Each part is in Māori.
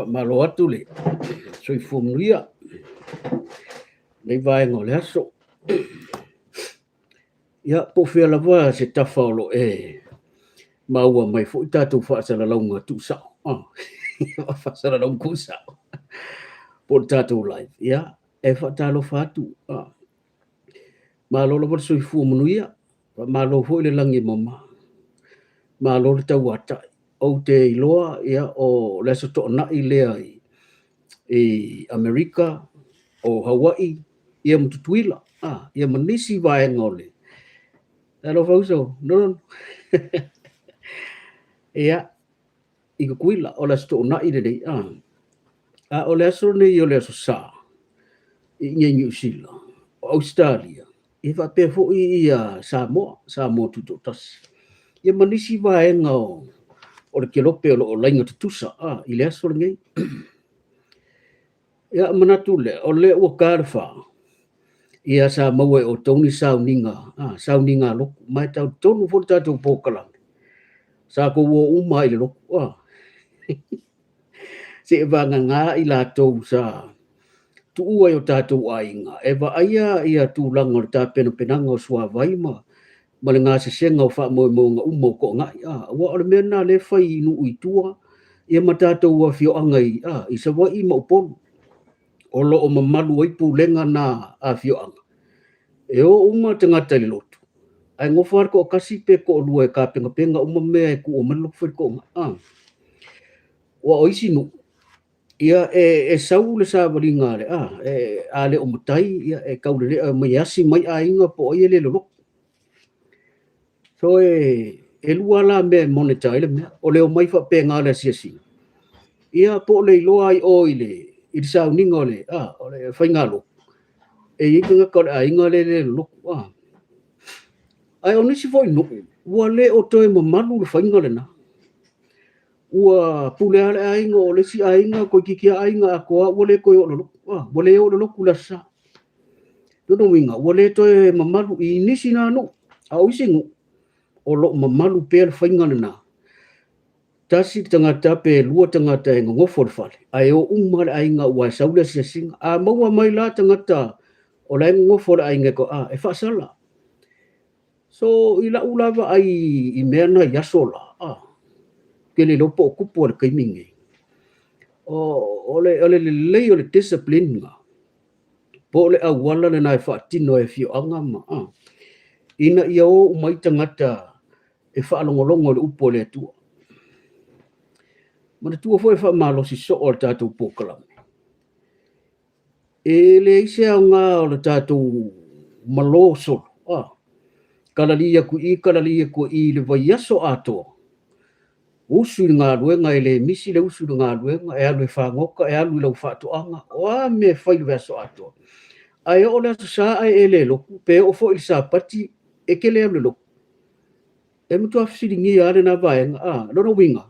malo atu le soifuanuia lei vaega o le aso ia po fea lava se tafa o lo maua mai foʻi tatou faasalalauga tuusao faasalalauga kusao po le tatou live ia e faatalofa atu malo lava le soifua manuia malo foʻi le lagi mama malo le tauataʻi ou te iloa ia o le aso toʻanaʻi lea i Amerika o Hawaii ia matutuila ia manisi vaega o le alo fauso no ia i ka kuila o le aso toʻanaʻi lelei o le aso nei o le aso sa i Niusila o Australia i faapea foʻi ia Samoa tutotasi ia manisi vaega o le kelope o loo laiga tutusa i le aso legei ia manatu le o le ua kalefā ia sa maua e o tauni sauniga loko mai tautonu fo le tatou pokalame sa kou ua uma i le loko se e vagaga i latou sa tuua i o tatou aiga e vaaia ia tulaga o le tapenapenaga o suavai ma le gasesega o faamoemoega uma o koʻogaʻi ua o le mea na le fai nuu i tua ia ma tatou afioʻaga i savaʻi ma upolu o loo mamalu ai pulega na afioʻaga e o uma tagata i le lotu ae ngofa ko kasi pe ko lua e kapegapega uma mea e kuʻo mana loko fai koʻoga ua o isi nuu ia e sau le savaliga le a le o matai ia e kaulelea mai asi mai aiga po ai le loloko so e lua la mea moneta i le mea o leo mai faapega le asiasiga ia po le iloa ai o i le sauniga o le faigalo e iga ka le aiga le loloko ai o nisi foi nuu ua le o toe mamalu le faiga lena ua pulea le aiga o le si aiga koe kikia aiga akoa ua le koe o loloko ua le o loloko lasa tonoiga ua le toe mamalu i nisi na nuu a o isi nuu o loo mamalu pea le faiga lena tasi tagata pe lua tagata e gogofo le fale ae o uma le aiga ua e sau le asiasiga a maua mai la tagata o le gogofo le aiga ko e faasala so i laʻu lava ai i mea na i aso la ke le lopo o kupu o le kaimige o le lelei o le discipline po le auala lenā e faatino e fioʻaga ma ina ia o mai tagata e faalogologo o le upu o le atua ma le tua foi e faamalosi soo o le tatou pokalame e leai se aoga o le tatou malo solo kalalia kuʻi le vaiaso atoa usu i le galuega e le misi le usu i le galuega e alu e fagoka e alu i lau faatoʻaga o me fai le veaso atoa ae o le aso sa ae le loku pe o foʻi le sapati e kele alu le loku e matuafesiligia a lenā vaega lona uiga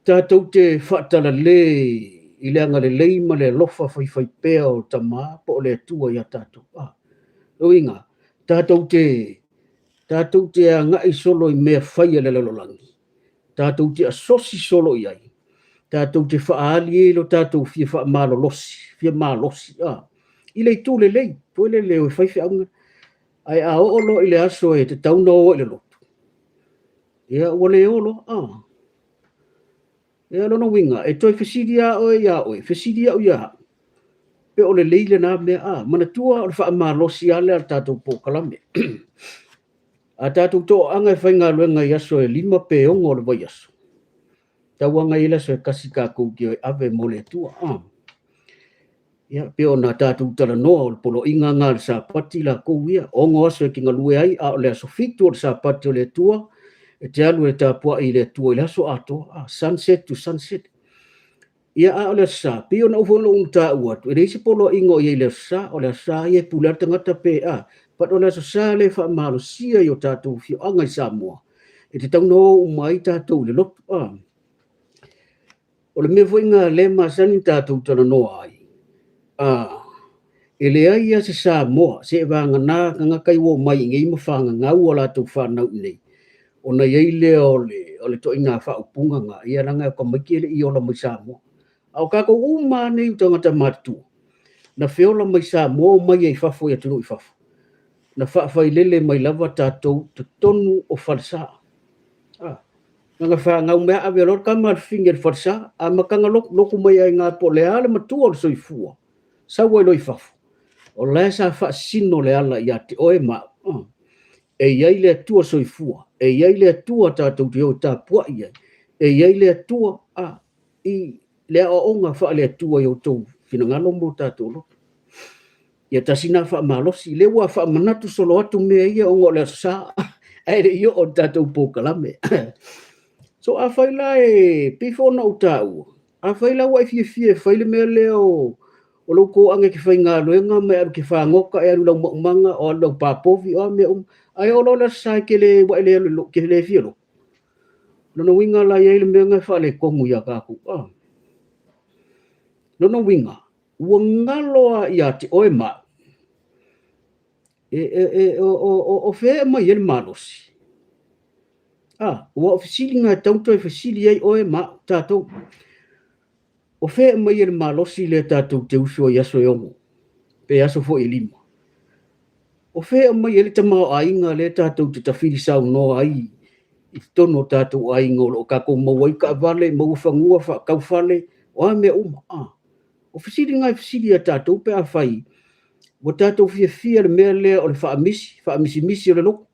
tatou te faatalalē i le agalelei ma le alofa faifai pea o tamā po o le atua ia tatou uiga tatou te agaʻi solo i mea faia le lalolagi tatou te asosi solo i ai tatou te faaali ai lo tatou fia malosi i le itu lelei po le leo e faifeʻauga ae a oolo i le aso e te tauna o i le lotu ia ua le olo ia lona uiga e toe fesili a oe ia oe fesili a'u ia pe o le lei lenā mea manatua o le faamalosi ale a le tatou pokalame a tatou toʻaga e faigaluega i aso e 5 peoga o le vaiaso tauaga i le aso e kasi kakou ke oe ave mo le atua ia pe ona tatou talanoa o le poloʻiga ga le sapati lakou ia ogo aso e kigalue ai a o le aso fitu o le sapati o le atua e te alu e le tapuaʻi i le atua i le aso atoa sunset to sunset ia a o le aso sa pe ona ufo loo taʻu atu e leisi poloʻiga o iai le aso sa o le aso sa ia e pulea le tagata pe pat o le aso sa le faamalosia i o tatou fioʻaga i Samoa e te tauna o uma ai tatou i le lotu o le mea foʻiga le masani tatou talanoa ai e leai ia se Samoa se e vaganā kagakai ua mai i gai mafagagau o latou fanau i nei ona iai lea o le toʻiga faaupuga ga ia laga o kamaiki le iola mai Samoa ao kakou uma nei tagata matutua na feola mai Samoa o mai ai fafo ia tunu i fafo na faafailele mai lava tatou totonu o falsa nga whangau mea awe ror kama finger farsa a makanga loku mai ai ngā po le ale matua o le soifua sa wai loi fafu o le sa fa sino le ala ia te oe ma e iai le atua soifua e iai le atua tātou te o tā pua iai e iai le atua i le a onga fa le atua i o tau finangalo mo tātou lo ia tasina fa malosi le wa fa manatu solo atu mea ia ongo le sa ai le io o tātou pokalame so a faila e pifo na utau a faila wa fie faile me leo o loko ange ki fainga loenga me ar ki fangoka e lu manga o lo papovi o me ai o lo la sa ke le wa le lo ke le fie lo no winga la ye le menga fa le kongu ya ka ku no winga wangalo ya ti oe ma o fe ma ye malos wa ofisili nga tauto e fasili ai oe ma tatou o fe mai ele malosi le tatou te uso ia so yomo pe aso fo elima o fe mai ele tama ainga le tatou te tafiri sau no ai i tono tatou ainga o ka ko mawai ka vale mo fangua fa ka fale o me o fasili nga fasili ia tatou pe afai o tatou fia le mele o le fa misi o le loko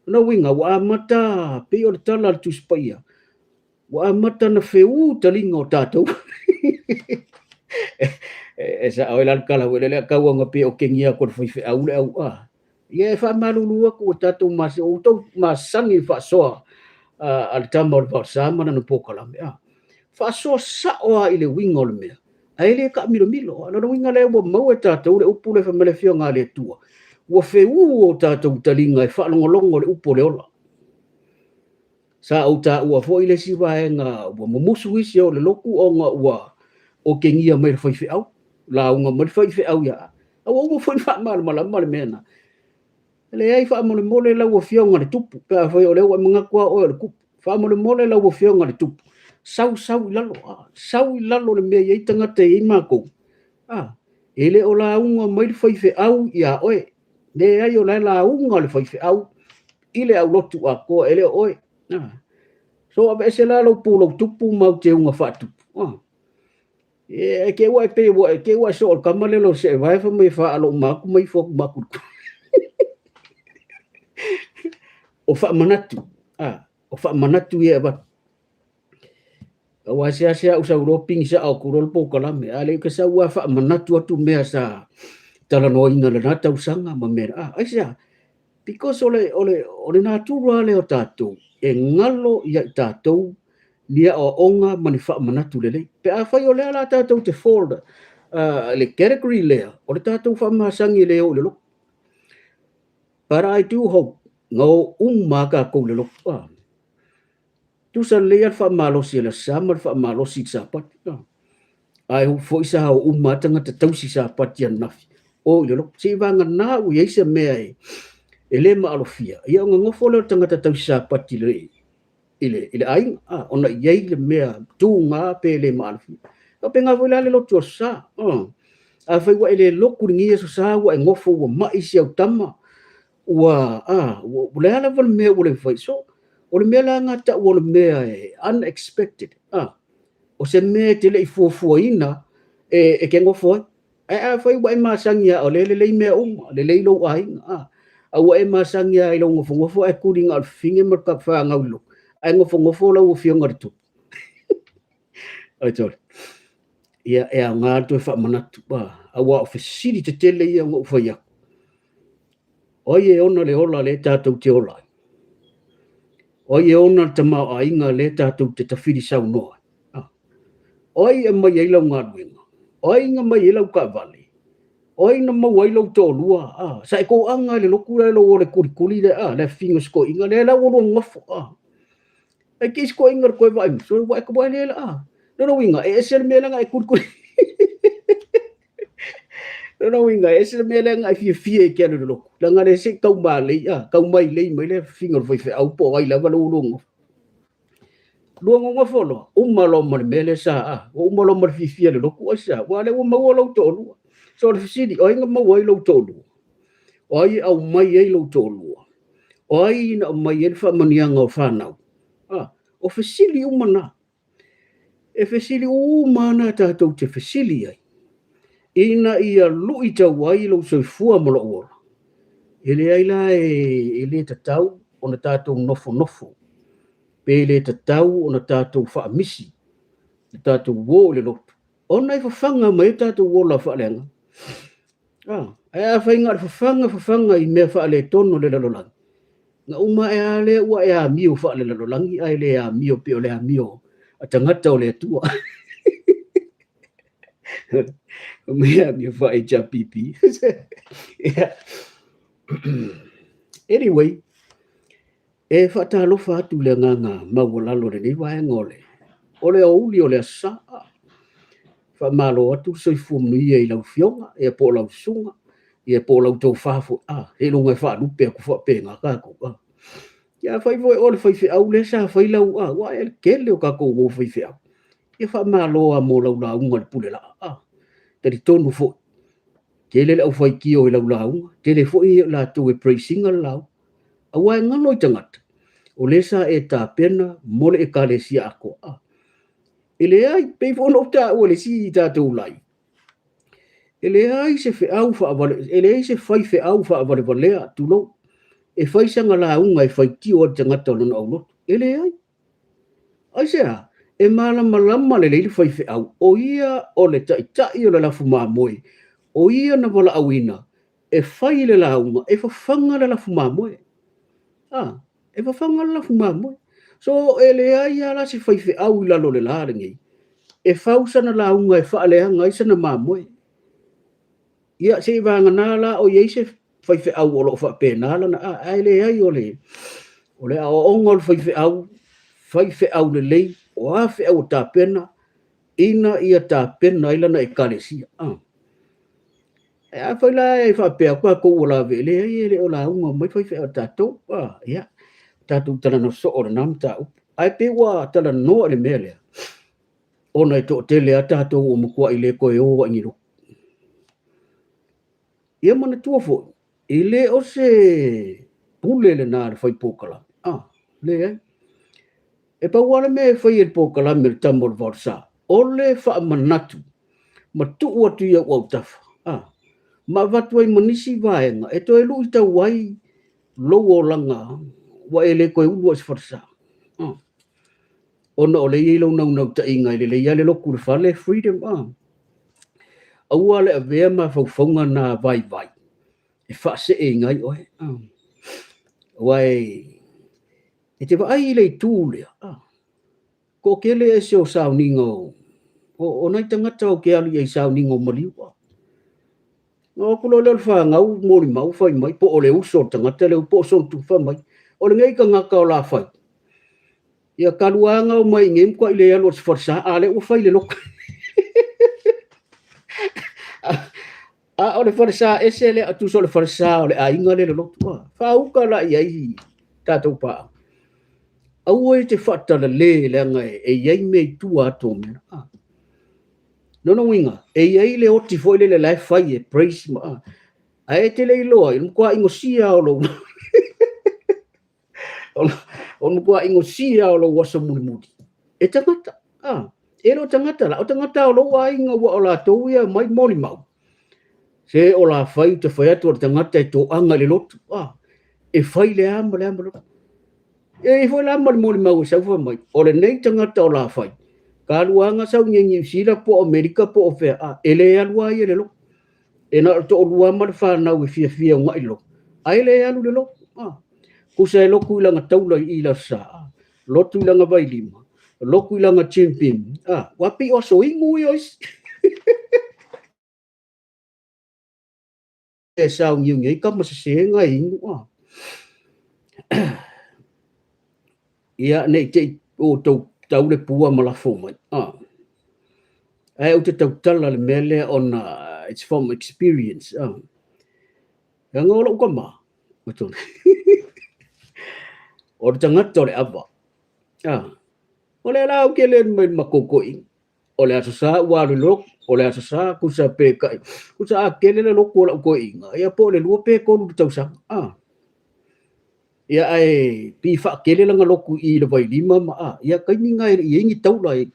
na winga wa mata pe o tala tu spaia wa mata na feu talinga o tatou esa o la kala wele le ka wanga pe o kengia ko foi au le au ye fa malulu ko tatou mas o to masangi fa so al tamor fa sama na pokala me fa so sa o ile winga o le me ai le ka milo no winga le mo mo tatou le upule fa mele fio nga le tua wa feu o tatou talinga e fa longolongo le upo le ola sa o ta ua fo ile si wa nga wa musu isi o le loku o nga ua o kengia mai foi fe au la unga mai foi fe au ya o mo foi fa mal mena le ai fa mo le mole la o fio nga le tupu ka foi o le wa mga kwa o le kupu fa mo le mole la o fio nga le tupu sau lalo le me ye tanga te i mako ele o la unga mai foi fe au ya oe le ai o la unga le foi fe au ile au lotu a ko ele oe so abe se la lo pulo tupu mau te unga fatu e ke wa pe wa ke wa so kamale lo se vai fa mai fa alo maku mai fo maku o fa manatu ye ba wa sia usa roping sa au kurol po kala me ale ke sa wa fa manatu atu me sa tala no ina le nata usanga ma me ai sia because ole natura le o tatou e ngalo ia tatou lia o onga manifa manatu lele pe a fai o le ala tatou te fold le category le o le tatou fa masangi le o le lo but I do hope no maka ko le lo tu sa le fa malosi le sama fa malosi sa pat ai hope foi sa o tanga te tausi sa pat ya nafi o le lo si vanga na u ye se me ele ma alofia ia nga ngofo le tangata tausa pati le ile ai ona ye le mea tu nga pe le ma alofia o pe nga vola le lo tu sa a fai wa ele lo kuringi so sa wa ngofo wa ma isi au tama wa le ala vol me wo le fai so o le mea la ngata wo le mea unexpected o se me te le fo ina e ke ngofo a fai wa ma sangia o le mea le lo ai au e masangia i lo ngofo e kuringa al finge mar ka fa ngaulo ai ngofo la o fionga tu ai tol ia e nga to fa manatu ba au o fisili te tele ia ngofo ia oye ona le ola le tatou te ola oye ona te ma ainga le tatou te tafiri sau noa oye mai ai lo ngaruenga oye nga mai ai lo ka vale oi na mau ai lo to lua sai ko anga le lokura lo le kurikuli le finga sko inga le la wo ngofo e ki sko inga ko vai so wa ko le no winga e sel me la kurikuli no winga ese mele nga fi ke no lo la nga se kau ba le ya kau mai le mai le finger foi fe au po ai la va lo luongo nga folo umalo mo mele sa umalo mo fi le lo ku sa wale o mo lo to lu so le fisidi o nga mo lo to lu oi au mai ai lo to lu oi na mai el fa mania nga fa na o fisili umana e fisili umana ta to te fisili ai ina ia lui tawai lo so fua mo lo ele ai la ele tatau ona tatou nofo pe le tatau ona tatou faamisi tatou wo le loto ona i fafanga mai tatou wo la faalenga ai fainga fafanga i me faale tono le lalolangi nga uma e ale ua e amio faale lalolangi ai le amio pe o le amio a tangata o le atua mea mi fa e cha pipi anyway e fatalo fatu le nganga mawolalo le ni wa ngole ole o uli ole sa fa malo atu so fum ni e lau fionga e po lau sunga e po lau to fafo e longa fa lu pe ko fa pe nga ka ko ya fai voi ole fai fe au le sa fai lau wa el kele o ka ko wo fai fe au e fa malo a mo lau la unga pule la tari tonu fo kele la fai ki o lau lau kele fo i la to e praising lau awa ngalo tangat o lesa e ta pena mole e kalesia ako ele ai pe fo no ta o le si ta to lai ele ai se fe au fa vale ele ai se fai fe au fa vale vale tu lo e fai sanga la unga e fai ki o tangata no no ele ai se e mala malama le le fai fe au o ia o le ta i o la fuma moi o ia na wala awina e fai le la unga e fa fanga la fuma moi e fa fanga la fuma moi so ele ai ala se fai fe au la lo le la ngi e fausa na la unga e fa le nga isa na mamoi ia se vanga na la o ye se fai fe au o lo fa pe na la na ai le ai o le a ongol fai fe au le le o a fe au ta pena ina ia ta pena ila na e kalesia a fai la e fa pe ko la ve le o la unga mai fai fe ta to ia ta tu tala no so o nam ta ai pe wa tala no le mele ona e to tele ata to o mo kwa ile ko e o ngi ro ia mana tua fo ile o se pule le na fai pokala le e pa wala me fai el pokala me tambol vorsa ole fa manatu ma tu o tu ia o tafa ma vatu ai manisi vaenga e to e lu ta wai lo o langa wa ele ko u was forsa ona ole ilo na ta inga le ya le loku fale freedom awale ave ma fonga na vai e fa se ngai oi wai e te vai le tule ko kele e se o sao ningo o nai tangata o ke ali e sao ningo maliwa no ko le fa ngau mori mau fai mai po ole uso tangata le po so tu fa mai ole ngai ka ngaka o la fai ia kaluanga o mai ngem ko ile alo forsa ale o fai le lok ole forsa ese le atu so le forsa ole ainga le lok fa u ka la ia ta to pa au e te fata le ngai e yai me tu ato me no winga e yai le oti foi le life fai e praise ma ai te le loa il kwa ingo sia o lo on kwa ingo sia o lo wasa mudi e tangata e lo tangata la o tangata o lo wa inga wa la to ia mai moli mau se o la fai te fai atu tangata to anga le lot e fai le amba e foi la moli mau sa fa mai o le nei tangata o la fai ka luanga sa ngi sila po America po fe ele alua ia le lo e na to lua ma fa na wi fia ngai lo ai le alu le lo ku se lo ku langa taula i la sa lo tu langa vai lima lo ku langa chimpim wapi o so ingu yo e sa ngi ngi ka ma se ngai ia nei te o to tau le pua ma la fo mai ai o te tau tala le mele ona it's from experience. Yang ngolo ko ma. Betul. Or jangat tole aba. Ole la kelen men makokoing. Ole asa walu lok, ole asa kusa pe kai. Kusa kelen lok ko ko inga. Ya po le lu pe ko lu tausa. Ya ai pi fa kelen nga lok I le vai lima ma. Ya kai ni ngai ngi tau lai.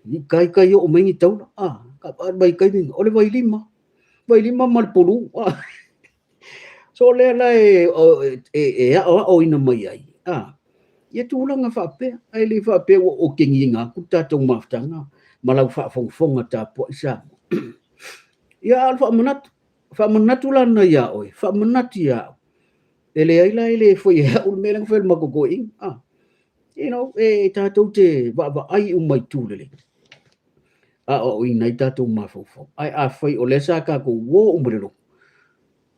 Ni kai yo mai ngi tau. Ka bai kai ni ole vai lima. Vai lima mal pulu. So le lai o ina mai ai. Ia tūlanga whape, ai li whape o kenginga, ku tātou maftanga, malau whafonga tā po isa. Ia al whamanatu lana ia oi, whamanatu ia. Ele ai lai le foi ia ul melang whel makokoing. You know, tātou te wa ai umai tūlele. O inai tātou mafofo. Ai a whai o lesa ka ko wo umrelo.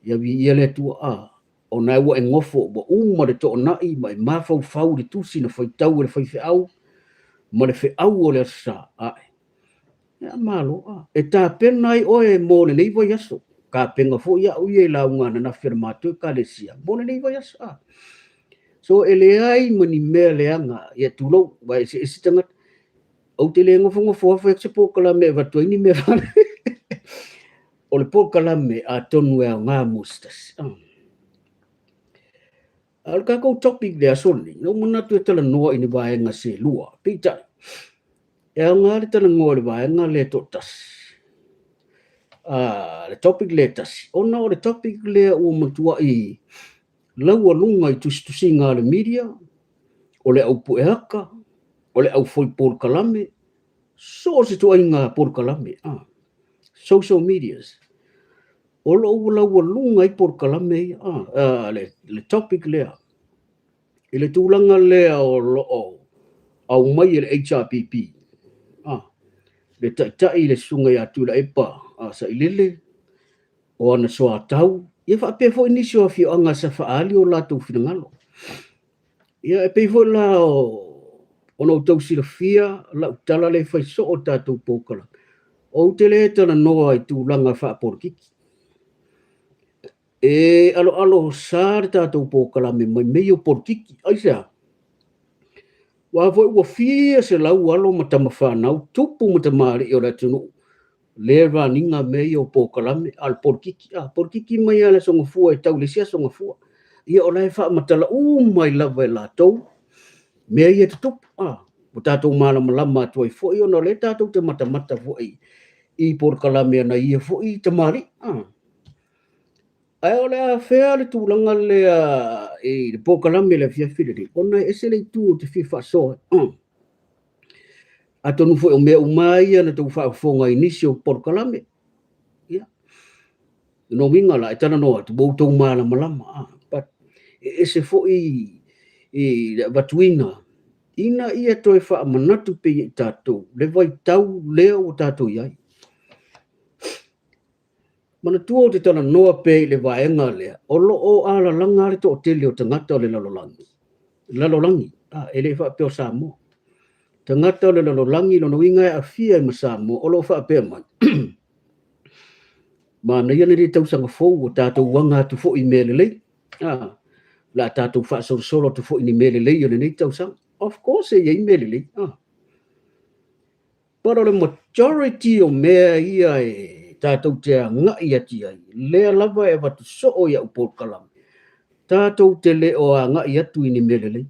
Ia vi ia le tua o nai wa ngofo bo uma de to nai mai mafau fau de tusi na foi tau le foi au mo le fe au o le sa ya malo e ta penai o e mo le nei vai aso ka penga fo ia u ye la unga na firma tu ka le sia mo le nei vai aso so ele ai mani me le anga ia tulo vai se tangat o te le ngofo fa se po kala me va to ni me o le po kala me a tonu e nga mustas al ka ko topic le asoni no mona tu tala no ini ba nga se lua pita e nga le tala ngol ba nga le totas le topic le tas ona o le topic le o matua I lawa lunga I tu singa le media o le au pueaka o le au foi por kalame so se tu inga por kalame social medias o lo lawa lunga I por kalame le topic le ele tūlanga lea o loo au mai le HRPP le tai le sunga ya tula epa sa ilele o ana soa tau ia fa pe fo inisio fi anga sa fa ali o la tu finangalo ia pe fo la o no tau sila fia la tala le fa so o tatu pokala o tele tana no ai tūlanga fa porkiki alo sar tatu pokala me meio porkiki aisa wa foi wa fia se lau alo matama whanau tupu matamari o la tunu le raninga meio pokalame al porkiki mai ala songa fua tau le sia songa fua ia o lai wha matala mai lava la tau mea ia tutupu o tātou malama tuai foi o no le tātou te matamata foi I porkalame na ia foi tamari ai ole a fea le tūlanga le le pokalame le fia whirere. Ona ese le tū te whiwha soa. A tonu foi o mea umai ana tau whafonga inisio pokalame. Ia. No winga la, e tana noa, tu bau tau malama. But ese foi I watuina. Ina ia toi wha manatu pe I tātou. Le vai tau leo o tātou iai. Mana tua o te tana noa pe le vaenga lea. O lo o ala langa le to o tele o tangata o le lalolangi. Lalolangi. Ele wha peo Samoa. Tangata o le lalolangi lo winga a fia I ma Samoa. O lo wha peo mai. Ma na ia nere tau sanga fou o tātou wanga tu fo I melelei. La tātou wha solo tu fo I ni melelei o le nei tau sanga. Of course e I melelei. Pero le majority o mea ia tātou te ngai ati ai. Lea lava e watu so o ia upor kalam. Tātou te le o a ngai atu I ni melelei.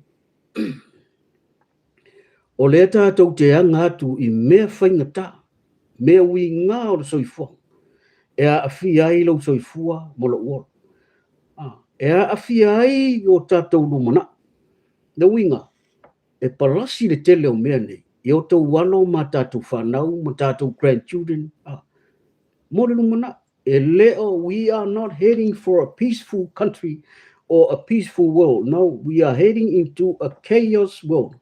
O lea tātou te anga atu I mea whaingata. Mea ui ngā o soifua. E a awhi ai lau soifua molo uor. E a awhi ai o tātou lumana. Na winga. E palasi le tele o mea nei. I o tau wano ma tātou whanau, ma tātou grandchildren. More lumana, e leo, we are not heading for a peaceful country or a peaceful world. No, we are heading into a chaos world.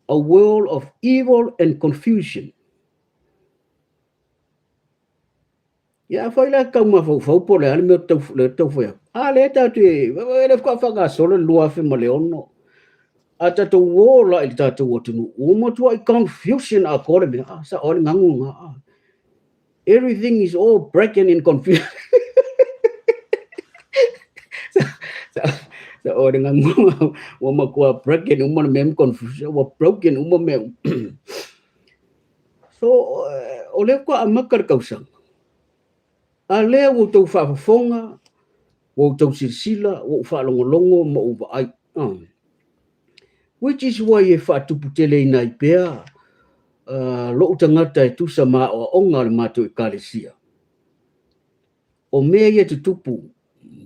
A world of evil and confusion. Ia whai la kau mawhau po le ale mea tau whai. Le tātou e, le whaka whakasola lua whi ma le ono. A tātou wōla I tātou o tunu. O matua I confusion a kore mea. Sa ore ngangu ngā. everything is all breaking and confused. Sa o dengan mo ko breaking umon mem confusion wa broken umon mem. So ole ko amakar kausang. Ale wo to fa fonga wo to sila wo fa longo mo uva ai. Which is why e fa tuputele nai pea lo tangata e tusa ma o onga le mato e kalesia. O mea ia te tupu,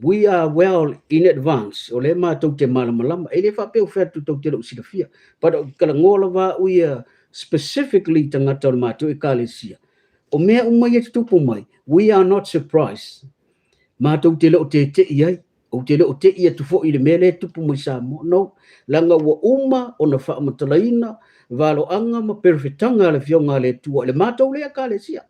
we are well in advance. O le mato te malamalama, e le fa peo fetu tau te lo silafia. But kala ngola wa uia specifically tangata o le mato e kalesia. O mea uma ia te tupu mai, we are not surprised. Mato te lo te iai, o te lo te ia tufo i le mele tupu mai sa mo. No, langa wa uma o na wha amatalaina, valo anga ma perfetanga le fionga le tua, le mato le a kalesia.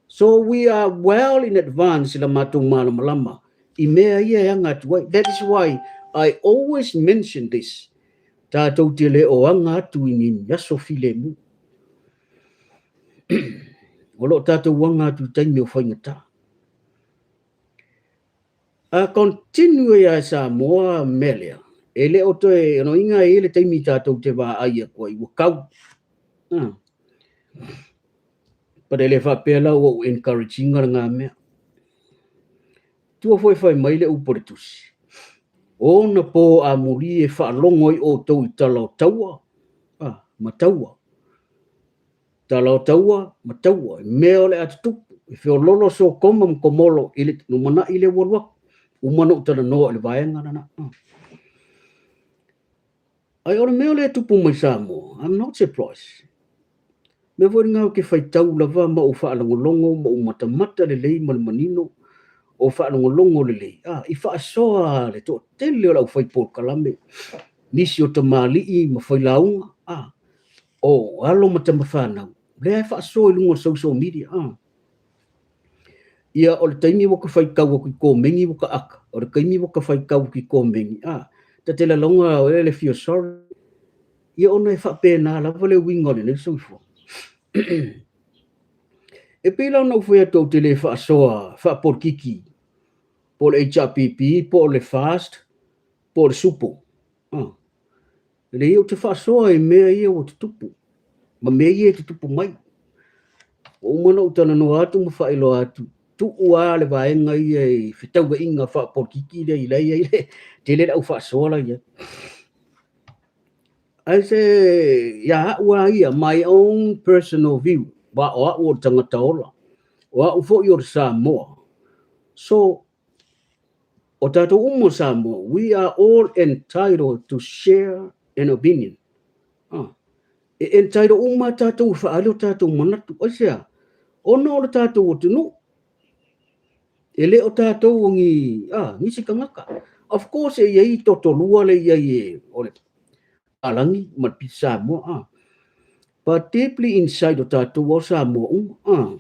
So we are well in advance la mato malama. I mea ia anga tuai. That is why I always mention this. Tātou te le o anga atu ini yaso file mu. Olo tātou wanga atu taimi o whaingata. A continue ya sa moa melia. Ele o toe, no inga ele taimi tātou te wā aia kua i wakau. But ele wha pēla o encouraging ngā mea. Tua foi mai le upore tusi. O na po a muri e wha longo i o tau i talau taua. Mataua. Talau taua, mataua. Mea ole atu tupu. E whio lolo so koma mkomolo ile numana ile warwa. Umana utana noa ile vaenga na. Ai ora mea ole tupu mai sa mo. I'm not surprised. Me voi ngau ke whai tau lava ma o wha alangolongo ma o matamata le lei manino o wha alangolongo le lei. I wha asoa le to tele o lau whai pōr kalame. Nisi o tamali i ma whai launga. O alo matama whanau. Le ai wha asoa i lunga social media. Ia o le taimi waka whai kau ki kō mengi waka aka. O le kaimi waka whai kau ki kō mengi. Ta te la longa o le fio sorry. Ia ona e wha pēnā lava le wingole ne soifo. E pila na foi a tau te le wha soa, wha por kiki, por HRPP, por le fast, por supo. Le iau te wha soa e mea ia o te tupu. Ma mea ia te tupu mai. O mana utana no atu ma wha ilo atu. Tu ua le vaenga ia e whetau wa inga wha por kiki le i leia i le. Te le au wha soa la ia. I say, ya ua ia, my own personal view. Wa o tangata ola. Wa ufo i o Samoa. So, o tato umo Samoa, we are all entitled to share an opinion. Entitled uma tato whaalo tato manatu. O sea, ono o tato o tunu. Ele o tato o ngi sikangaka. Of course, e iei totolua le iei o le alangi mat Samoa. But deeply inside o tato o Samoa.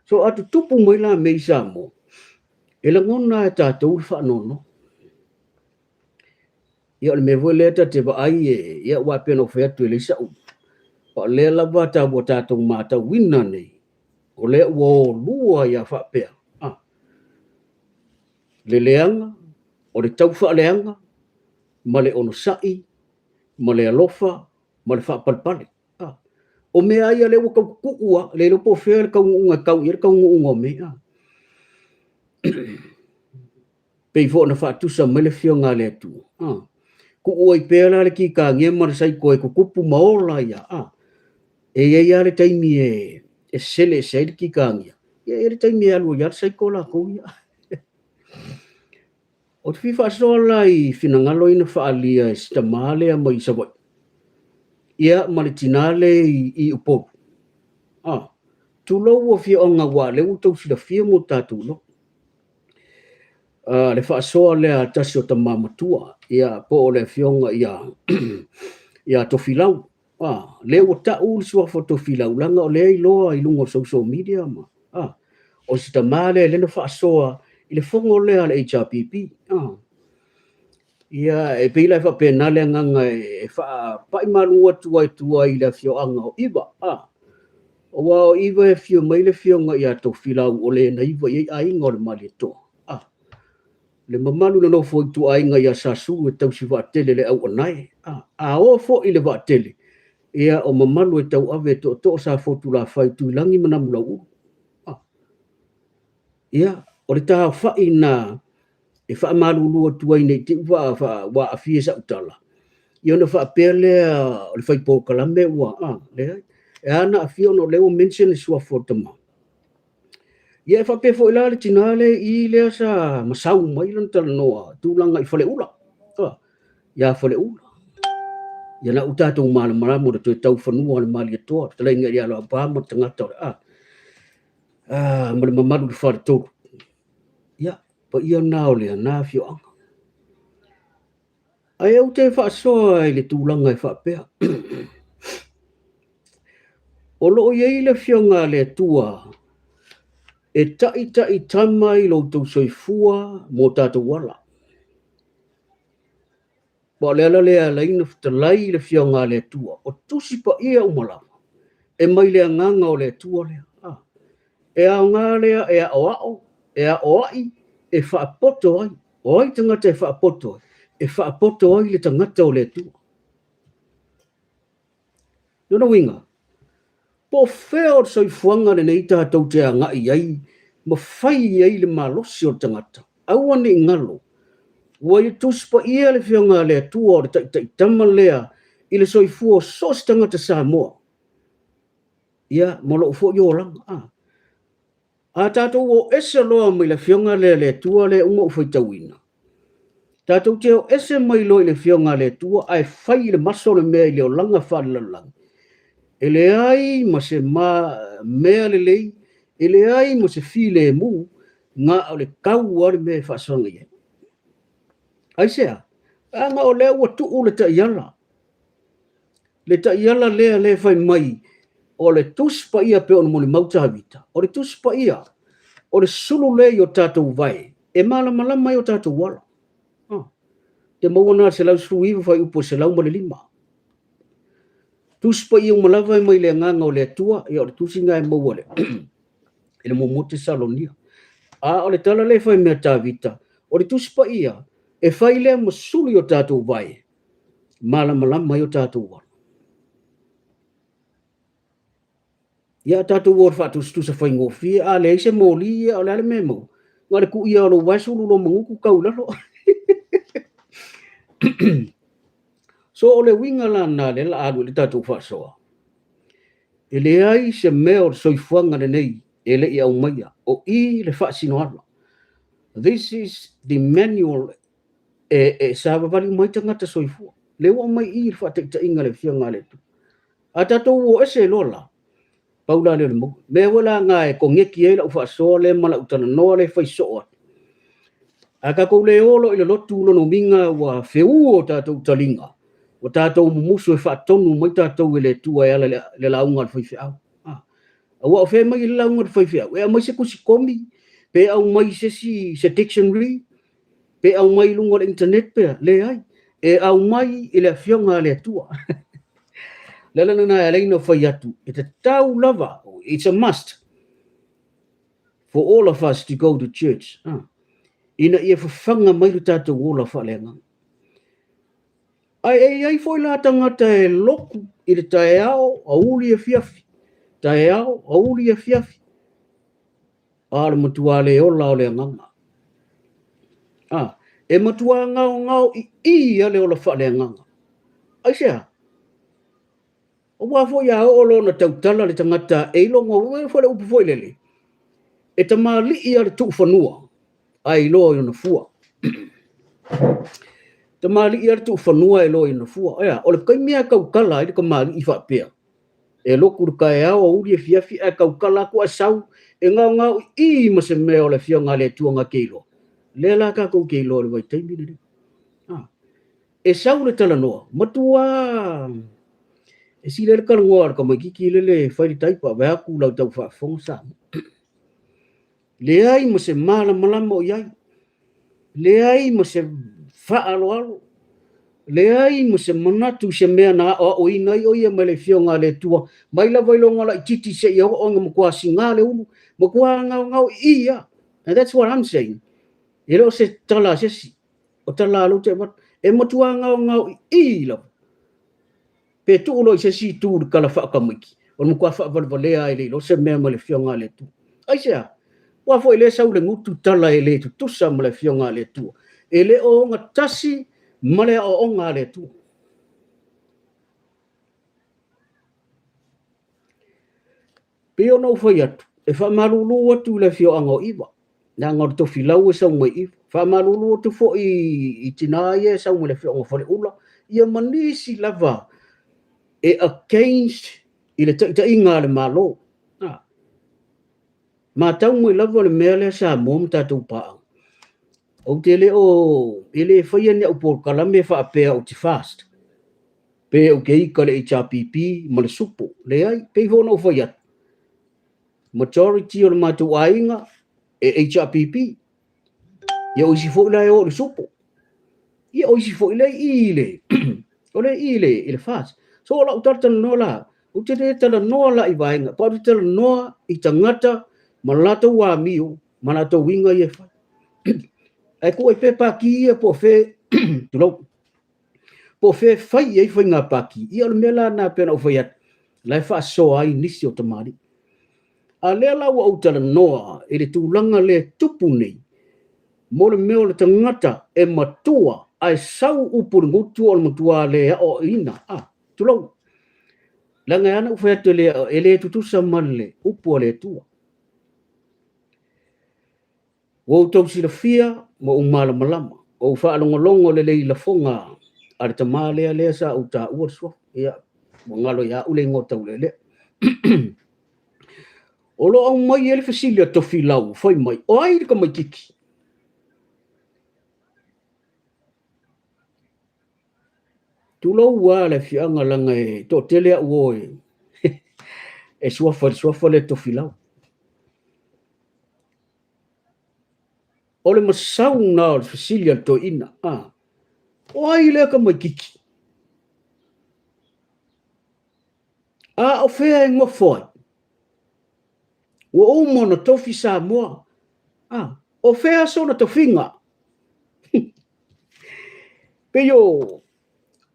So atu tupu mai la mei Samoa. E la ngona e tato i whaanono. Ia le me voi leta te wa ai e ia wapena o wheatu e le sau. Pa le lava ta wa tato mata wina nei. O le ua lua ia whapea. Le leanga, o le tau wha leanga, ma le ono sai, ma le alofa, ma le whapalpale. O mea ia le waka kuua, le lopo whea le kaunga kau, ia le kaunga o mea. Pei fo na whaatusa mai le whio ngā le atu. Kuua i pēra le ki ka ngia mara sai koe ko kupu maola ia. E ia le taimi e sele e sai le ki ka ngia. Ia le taimi e alua ia sai kola kou ia. O te whiwha sola i whinangalo ina whaalia e sita maale a mai sawai. Ia male tinale i uporu. Tulo ua whia o ngā wā le utau sila whia mo tātou lo. Le whaasoa lea tasi o ta mamatua. Ia po o le whionga ia tofilau. Le o ta uli suafa tofilau. Langa o lea i loa i lungo social media ma. O sita maale le na whaasoa i le whongo lea le HRPP. Ia e pila e whapena le nganga e wha pai maru atua i tua i le whioanga o iwa. Wa iwa e fio mai le fio nga ia to fila o le na iwa i ai ngor mali to. Le mamalu na no fo tu ai nga ia sasu e tau si va tele le au nai. O fo i le va tele. Ia o mamalu e tau ave to sa fo tu la fai tu langi mana mula u. Ia o le ta fa ina e fa malu lu tu ai nei ti wa afia sa utala. Ia na fa pele o le fai po kalame wa le e ana afia no le o mention sua fo tama. Ia fa pe fo ila le tinale i le sa masau mai lan tal noa tu langa i fole ula. Ia fole ula. Ia na uta tu mal mara mo to tau fanua le mali to tala nga ia lo ba mo tanga to mo le mamadu fa to. Ia pa ia na ole na fio anga. Ai au te fa so le tu langa i fa pe. O lo ye le fio nga le tua. E tai tama i lo tau soifua mo tātou wala. Ba le ala lea laina fitalai le fionga le tua. O tusi pa ia umalawa. E mai lea nganga o le tua lea. E a ngā lea e a oao, e a oai, e whaapoto ai. O ai tangata e whaapoto ai. E whaapoto ai le tangata o le tua. Nona winga. Po whea o soifuanga le nei tātou te a ngai ai. Ma whai ai le malosi o tangata. Aua ni ngalo. Wai tuspa ia le fionga le tua o tai tama lea i le soifua sos tangata Samoa. Ia, molo ufo yo lang. A tātou o ese loa mai le fionga le tua le uma ufai tawina. Tātou te o ese mai loi le fionga le tua ai whai le maso le mea i le o langa whalalang. E le ai ma se mea le lei, e le ai ma se fi le mu, ngā o le kau ari mea whasonga ia. Ai sea, anga o lea ua tuu le ta iala. Le ta iala lea le fai mai, o le tuspa ia pe ono mo le mautavita. O le tuspa ia, o le sulu le o tātou vai, e malama o tātou wala. Te mawana se lau suru iwa fai upo se lau ma le lima. Tuspa ia umalawa mai le nganga o le atua, ia o le tusinga e maua le. E le momote salonia. O le tala le fai mea tāvita. O le tuspa ia, e fai lea masuli o tātou vai. Malama o tātou wala. Ia tātou wala whatustusa fai ngofia, le ise mōli ia o le ale memo. Ngā le ku ia o lo waisulu lo manguku kaulalo. So o le winga lana le la anu le tātou whasoa. E le ai se mea o soifuanga le nei, e le i au maia, o i le whaasino ala. This is the manual e sāwawari mai tangata soifua. Le o mai i le whaatekta inga le whianga le tu. A tātou o ese lola, paula le mo. Me wala ngā e ko ngeki e la whaasoa le mala utana noa le whaisoa. A ka kou le olo i le lotu lono minga wa wheu o tātou talinga. O tātou mumusu e whaatonu mai tātou e le tua e ala le launga le whaiwhiau. A wa o whea mai le launga le whaiwhiau. E a mai se kusi komi, pe au mai se dictionary, pe au mai lunga le internet pe, le ai. E au mai i le whionga le tua. Lala nana e leina whai atu. E te tau lava, it's a must for all of us to go to church. Ina ia whawhanga mai lu tātou ola whalenga. Ai foi la tangata e loku i le tae ao a uli e fiafi. Tae ao a uli e fiafi. Ale matua le ola o le nganga. E matua ngau i ale ola whale nganga. Ai sea. O wafo ia o lo na tautala le tangata e longo o fole upu foi lele. E tamali i ale tu whanua. Ai lo i na fua. Te mali i artu whanua e lo i na fua. O le kai mea kaukala i ka mali i whapea. E loku ruka e au a uri e fiafi e kaukala ku a sau e ngau i ma se mea o le whionga le tuanga keilo. Le la ka kou keilo le wai taimi nere. E sau le tala noa. Matua. E si le kalangoa ka mai kiki le whairi taipa wea ku lau tau whaafonga sa. Le ai ma se malama o iai. Le ai ma se whaaloalo. le ai mo se manatu se mea na o ina o ia mai le fionga le tua mai la vai longa la titi se ia o ngam kwa singa le ulu mo kwa ngau ia, and that's what I'm saying. Ilo se tala se si o tala lu te wat e mo tua ngau i la pe tu lo se si tu kala fa ka miki o mo kwa fa vale ai le lo se mea mai le fionga le tu ai se wa fo ile sa le ngutu tala ele tu sa mai le fionga le tu ele o nga tasi male o nga le tu pio no foi atu e fa malulu atu le fio ango iwa na ngor to filau e sa mo i fa malulu atu fo i tina ye sa mo le fio ngo fo le ula ia manisi lava e against ile ta inga le malo ma tau mo lava le mele sa mo mta tu pa o tele o ile fa ye ne o por kala me fa pe o ti fast pe o ke i kale HRPP mo le supo le ai pe ho no foi atu majority o le matu ainga e HRPP ia o si fo ile o le supo ia o si fo ile ile o le ile fast so la utata no la utete tala no la i vainga pa tala no i tangata malata wa miu malata winga ye fa ai ko e pepa ki e po fe tulo po fe fai e foi nga paki ia le mela na pena o foi at la fa so ai nisi o tamari a lela wa utala noa ele tulanga le tupu nei mo le meo le tangata e matua ai sau upur ngutu o le matua le o ina tulo langa ana ufa atu le ele tutusa male upu le tua wo tau sila fia mo umala malama o fa alongolongo le leila fonga ar tamale le sa uta urso ya ngalo ya ule ngota ule o lo au mai ele fasilia to filau foi mai o ai ka mai kiki tulo wa le fianga langa e to tele o e suafa le to filau o le masau na o fasilia to ina o ai le ka mai kiki o fea ngwa foi o mo na tofi sa mo o fea so na tofinga pe yo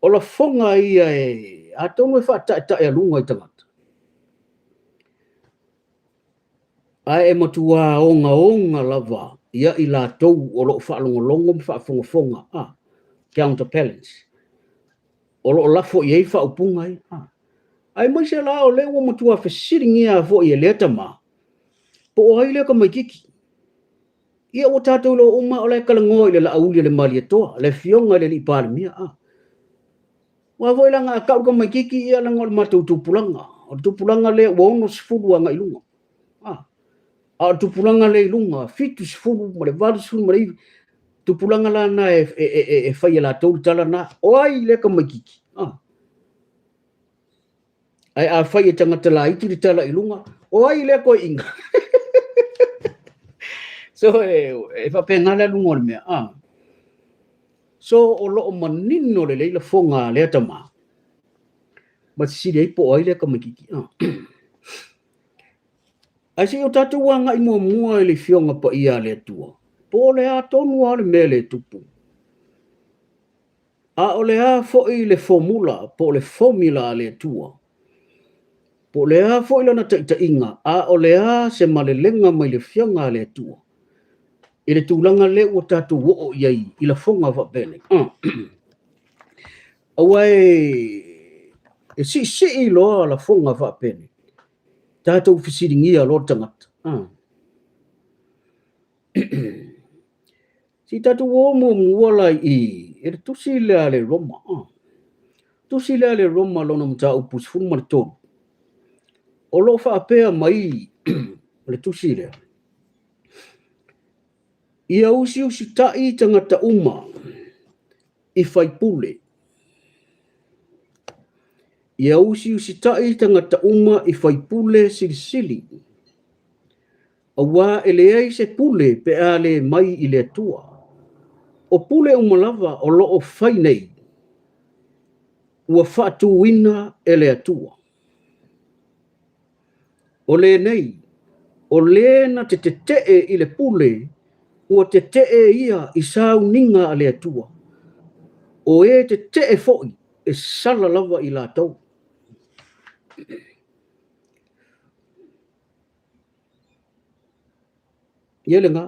o la fonga ia e atonga fa ta e lunga i tangata e matua onga lava ia i la tou o lo fa longo fa fonga counterbalance o lo lafo i fa upunga ai mai se la o le o matua fa siringia fo i le tama po ai le ka mai kiki ia o tatou lo uma o le kalango i le auli le mali to le fionga le li palmia wa voi langa ka ko mai kiki ia langa o matou tupulanga o tupulanga le o no sfulu anga ilunga tupulanga le ilunga fitu sfulu mo le valu sfulu mo le tupulanga la na e fai la tou tala na o ai le ka mai kiki ai fai tangata la itu di tala ilunga o ai le ko inga so e fa pengala lunga me so o lo manino le la fonga le tama ma si dei po ai le ka mai kiki ai se o tatu wanga i mua le fionga pa ia le tua po le a tonu ale mele tupu o le a fo i le formula po le formula le tua po le a fo i lana ta inga o le a se malelenga mai le fionga le tua i le tūlanga le o tatu wo iai i la fonga va bene awai e si i loa la fonga va bene tatou fisiringia lo tangata si tatou o mo muala e tusi le ale Roma tusi le ale Roma lona mta upus fu marton o lo fa apea mai le tusi le ia usi tai tangata uma i fai pule ia usi tai tangata uma i fai pule silisili awa ele ai se pule pe ale mai i le tua o pule umalava o lo o fai nei ua whaatuina e le atua. O le nei, o lena te tee i le pule, ua te tee ia i sau ninga a le atua. O e te tee foi e sala lava i la tau. Iele ngā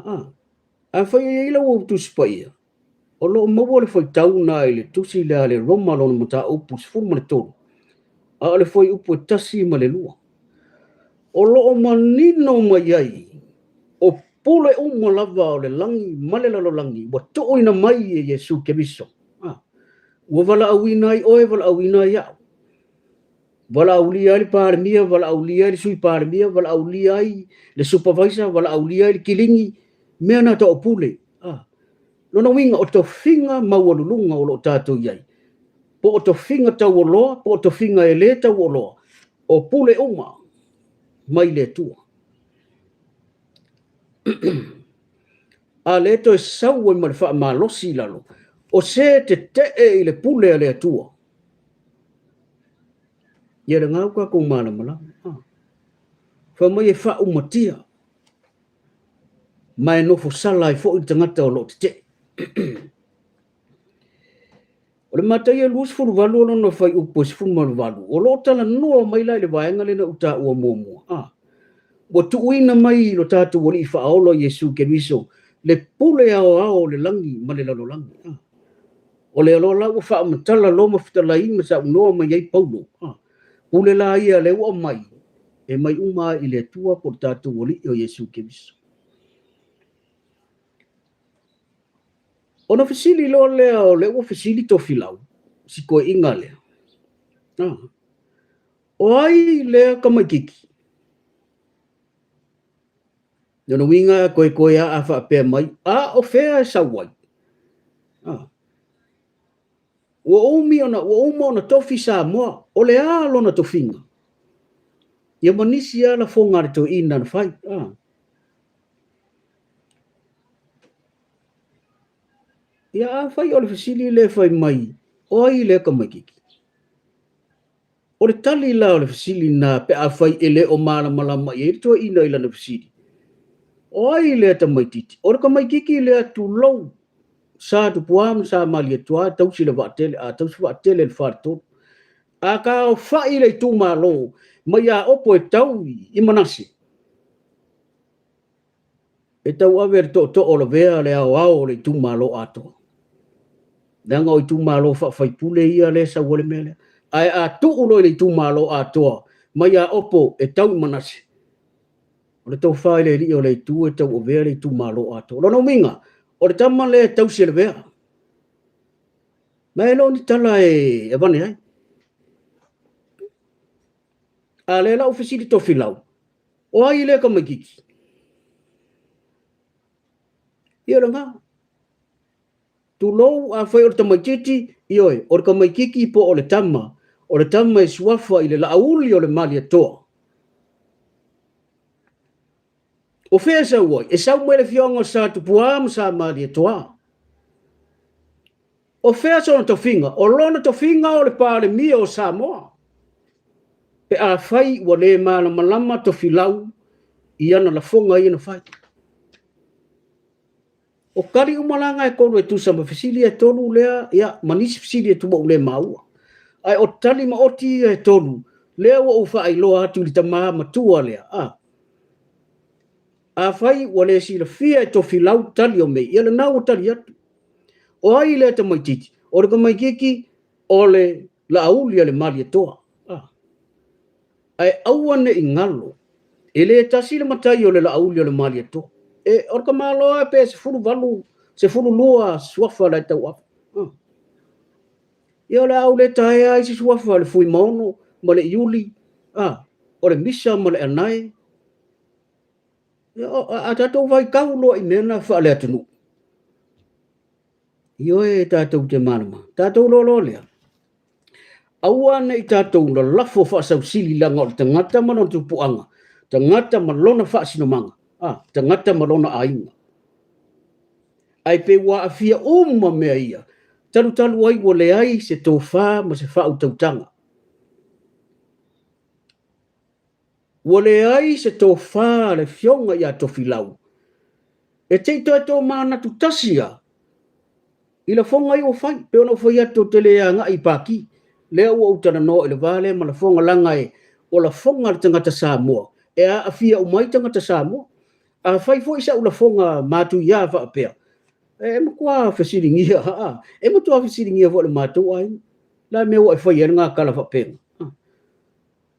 a whai e ila o tusi pa ia. O lo maua le whai tauna i le tusi le ale roma lona mata upu sifuru ma le tolu. A le whai upu e tasi ma le lua. O lo o manino mai ai. O pule uma lava o le langi, male lalo langi. Wa to'o ina mai e Yesu ke miso. Ua wala awina ai oe wala awina ai au. Wala aulia ai le pāremia, wala aulia ai le sui pāremia, wala aulia ai le supervisor, wala aulia ai le kilingi. Mea na to'o pule. Lona winga o to finga maualulunga o lo tātou iai. Po o to finga tau o loa, po o to finga e le tau o loa. O pule uma, mai le tua. A le to e sau e malwha ma losi lalo. O se te tee i le pule a le tua. Ia le ngau ka kou mana mala. Wha mai e wha umatia. Mai nofo sala i fo i tangata o lo te te. O le matai e luas furu walu ono na whai upo si furu malu walu. O lo tala noa mai lai le waenga le na uta ua mua. Wa tuuina mai lo tātou wali i whaolo Yesu ke miso. Le pule ao le langi ma le lalo langi. O le aloa lau wha amatala lo mawhitala i masa unoa mai ei paulo. Pule la ia le ua mai. E mai uma i le tua por tātou wali o Yesu ke miso. Ona fesili lo lea o le ua fesili to filau. Si koe inga lea. O ai lea kamaikiki. Nono winga koe a wha pēr mai. O whea e sawai. Ua oumi ona tofi sa moa. O le a lona tofinga. Ia manisi ala fōngare to ina na whai. Ia a whai o le fesili le whai mai. O ai le kamaikiki. O le tali la o le fesili na pe a whai ele o mara malama. Ia to ina ila na fesili. O ai le tamaititi. O le kamaikiki le atu lou. Sa tu puam sa mali tua tau sila vatele a tau sila vatele le farto. A ka o whai le tu malo. Mai a opo e tau i manasi. E tau awer to o le vea le ao le tu malo ato. Nanga o i tu malo whai pule ia le sa wale mele. Ai a tu ulo le tu malo ato. Mai a opo e tau i manasi. O le tau whai le li o le tu e tau o vea le tu malo ato. Lono minga. O le tama le tau se le vea. Mai lo ni tala e vane ai. A le la ofisili to filau. O ai le kamaikiki. Ia nga. Tu lou a whai o le tamaikiti i oe. O le kamaikiki po o le tama. O le tama e suafa i le lauli o le mali atoa. O whea sa uai, e sau mwere fionga sa tupuam sa mali atoa. O whea sa ona tofinga, o lona tofinga o le pāle mia o Samoa. Pe a whai wa le mana malama tofilau i ana la fonga i ana whai. O kari umalanga e kono e tusa ma fesili e tonu lea, ia manisi fesili e tuba ule maua. Ai o tali ma oti e tonu, lea wa ufa ai loa atu li tamaha matua lea. A whai wale si la fia e tofilau tali o mei, ia le nau o tali atu. O ai lea ta maititi, o reka maikiki o le la aulia le mali atoa. Ai auane i ngalo, e le tasi le matai o le la aulia le mali atoa. E orka maloa pe se furu valu, se furu lua suafa la tau afa. Ia le au le tae ai se suafa le fui maono, ma le iuli, o le misa ma le anai. A tatou vai kau loa i mena wha le atunu. Io e tatou te manama, tatou lolo lea. Aua nei tatou na lafo wha sau sili langa o le tangata mana tupuanga, tangata malona wha sinomanga. Tangata malona ainga. Ai pe wa afia uma mea ia. talu ai ua leai se tofā ma se whautautanga. Ua leai se tofā le fionga ia tofilau. E teito e tō mana tu tasia. Ila fonga i o fai, pe ona fai ato te lea nga i paki. Lea ua utana no ele vale, ma la fonga langa e, o la fonga le tangata Samoa. E a fia umai tangata Samoa. A fai fo isa ula fonga matu ia va apea. E makua fesiringia, e matua fesiringia vo le matu ai. La me ua e fai nga kala va apea.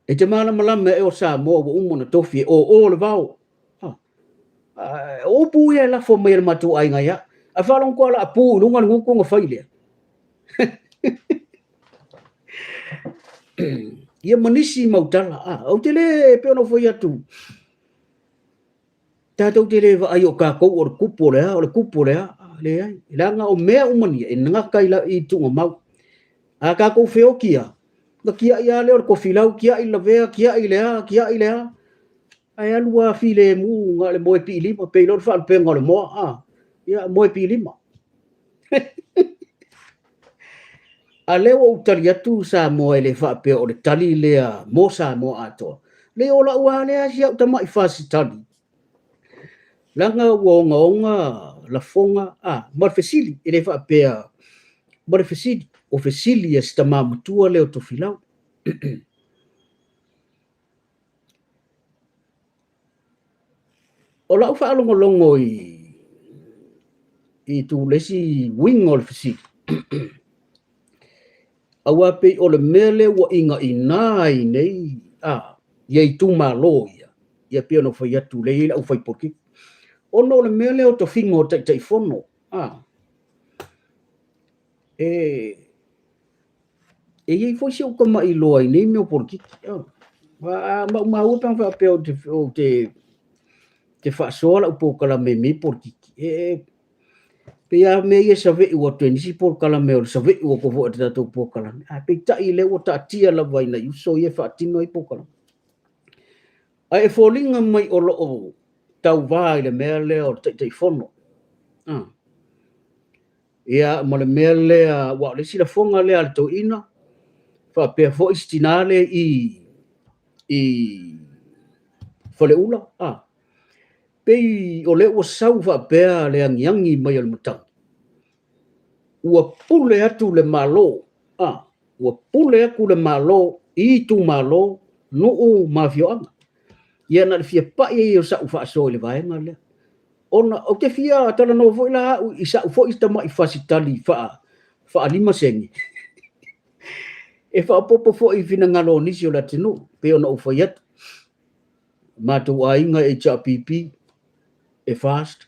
E te mala malama e o Samoa wa umona tofi o le vau. O pu ia la fo mai le matu ai nga ia. A whalong kua la pu lunga nguku nga fai lea. Ia manisi mautala. Au te le pe ona fai atu. Tātou te le ai o kākou o le kupo lea, o le kupo lea. Le ai. Langa o mea umania e ngaka ila i tunga mau. A kākou feo kia. Nga kia ia leo le kofilau, kia i lavea, kia i lea. Ai alua file mu nga le moe pi lima, pe ilo le whaan penga le moa. Ia moe pi lima. A leo o tali atu Samoa e le whaapea o le tali lea mo Samoa atoa. Leo la ua lea sia utama i whasi tali. Langa ua onga la fonga, marfesili e le whaapea, marfesili, o fesili e sta mamutua leo to filau. O lau whaalongolongo i tu lesi wingo le fesili. Awa pe o le mele wa inga inai nei ye tu malo ia pe no foi atu le ila u foi poki ono le mele o to fingo te fono e ye foi se o kama i loa nei me poki ma u tan fa pe o te fa sola u po kala me poki pe ia me ia sa ve ua tenisi por kala me o sa ve ua ko vo ta to por kala pe ta i le o ta tia la vai na you so ye fa tino i por kala ai folinga mai o lo tau vai le mele o te fono ia mo le mele wa le sila fonga le al to ina fa pe fo istinale i fole ula pe o le o sau fa pe le angiangi mai al mutang ua pule atu le malo ua pule aku le malo i tu malo nuu mafioanga ia na fia pa ia o sa fa so le vai ngale ona o te fia tala no vo ila i sa fo i tama i fasitali fa lima sengi e fa popo fo i fina ngalo ni si o latino pe ona o fa yat matu ainga e chapipi e fast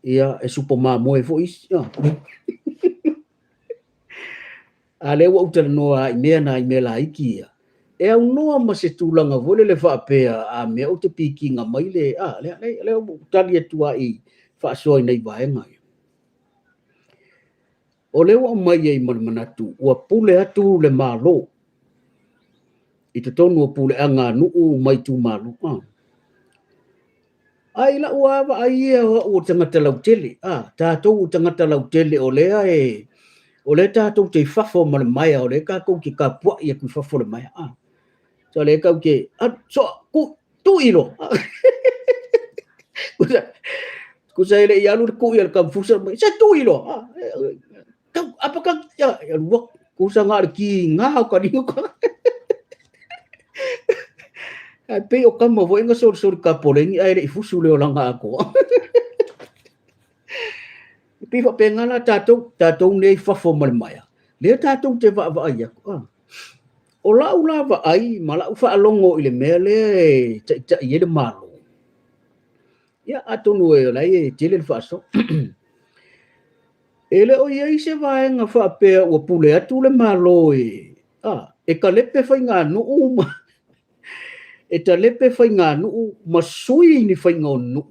ia e supoma mo e fo is ale wa utal noa i mea na i mea la iki e au noa ma se tūlanga vole le whaapea a mea o te pikinga mai le le utali atua i whaasoa i nei vaenga o leo mai e manatu ua pule atu le malo i te tonu o pule anga nuu mai tu malo ai la ua wa ai o tangata lautele tātou tangata lautele o lea o le tātou te whafo ma le maia o le kākou ki ka pua i aku whafo le maia so le kau ke so tu ilo kusa ele i alu ku i al kamfusa sa tu ilo apa ka ya luak kusa ngar ki ngau ka dio ka pe o kama vo inga so ka polengi ai le fusu le langa ako pe fa pengala tātou nei whafo ma le maia le tātou te va ai ako o lau lava ai ma lau whaalongo i le mea le ta i le malo ia atonu e lai e tele le whaaso ele o iei se vaenga whaapea ua pule atu le malo e ka lepe whai ngā nuu ma e ta lepe whai ngā nuu ma sui ni whai ngā nuu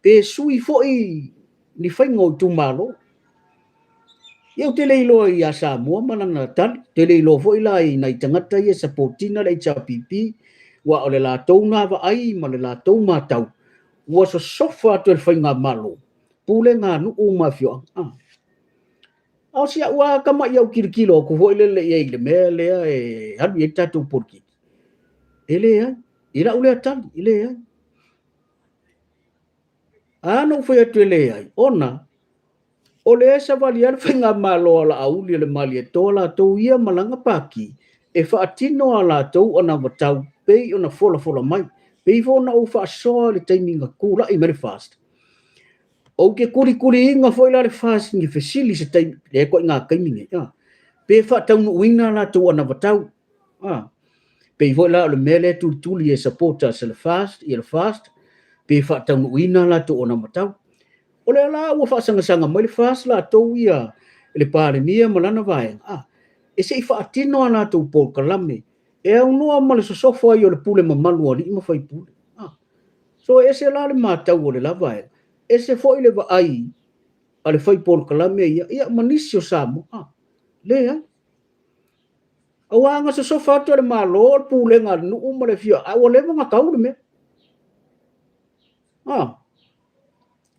pe sui foi ni whai ngā tu malo Iau te leilo i a Samoa manana tali, te leilo fo ila i nai tangata i e sapotina le chapipi, wa o le lātou ngā wa ai ma le lātou mātau, wa so sofa atu e whai ngā malo, pule ngā nuu mafio. au sia ua kama ia kilo ko ho ile le mele e hanu e tatu porki ele ai ila ule tali ile ai ano foi atele ai ona ole esa vali al fenga malo ala auli le mali tola to ia malanga paki e fa atino ala to ona watau pe ona fola mai pe fo na o fa so le timing kula i very fast o ke kuri inga foi la le fast ni fesili se tai le ko nga kaimi ya pe fa tau no wina la to ona watau pe fo la le mele tu li e supporta se le fast pe fa tau no wina la to ona watau ole la ua whaasanga mai le fast la tau ia le pāre mia malana vai e se i whaatino ana tau Paul Kalame e au noa ma le sosofa i o le pule mamalu ali ima whai pule so e se la le mātau o le lava e se fo i le vaai a le whai Paul Kalame ia manisi o Samu le au anga sosofa atu le malo le pule ngā nu uma le fia o le mga kaule me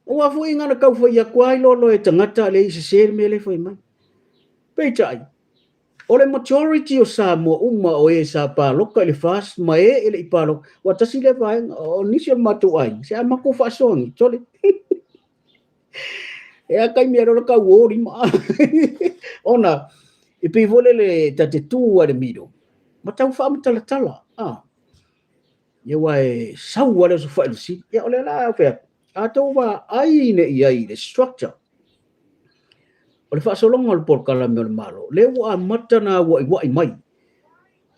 o afu inga na kau foi akuai lolo e tangata le isi ser me le foi mai peitai o le majority o Samoa uma o e sa pa loka le fast mai e le ipalo wa tasi le vai o nisi o matu ai se ama ko fa songi tole e akai me ro ka wori ma ona e pe vole le tate tu wa le mido ma tau fa mata tala ye wa e sau wa le so fa le si e ole la fe atau wa ai ne ia le structure o le whaasolonga le Paul Kalame o le malo le wa mata na wa mai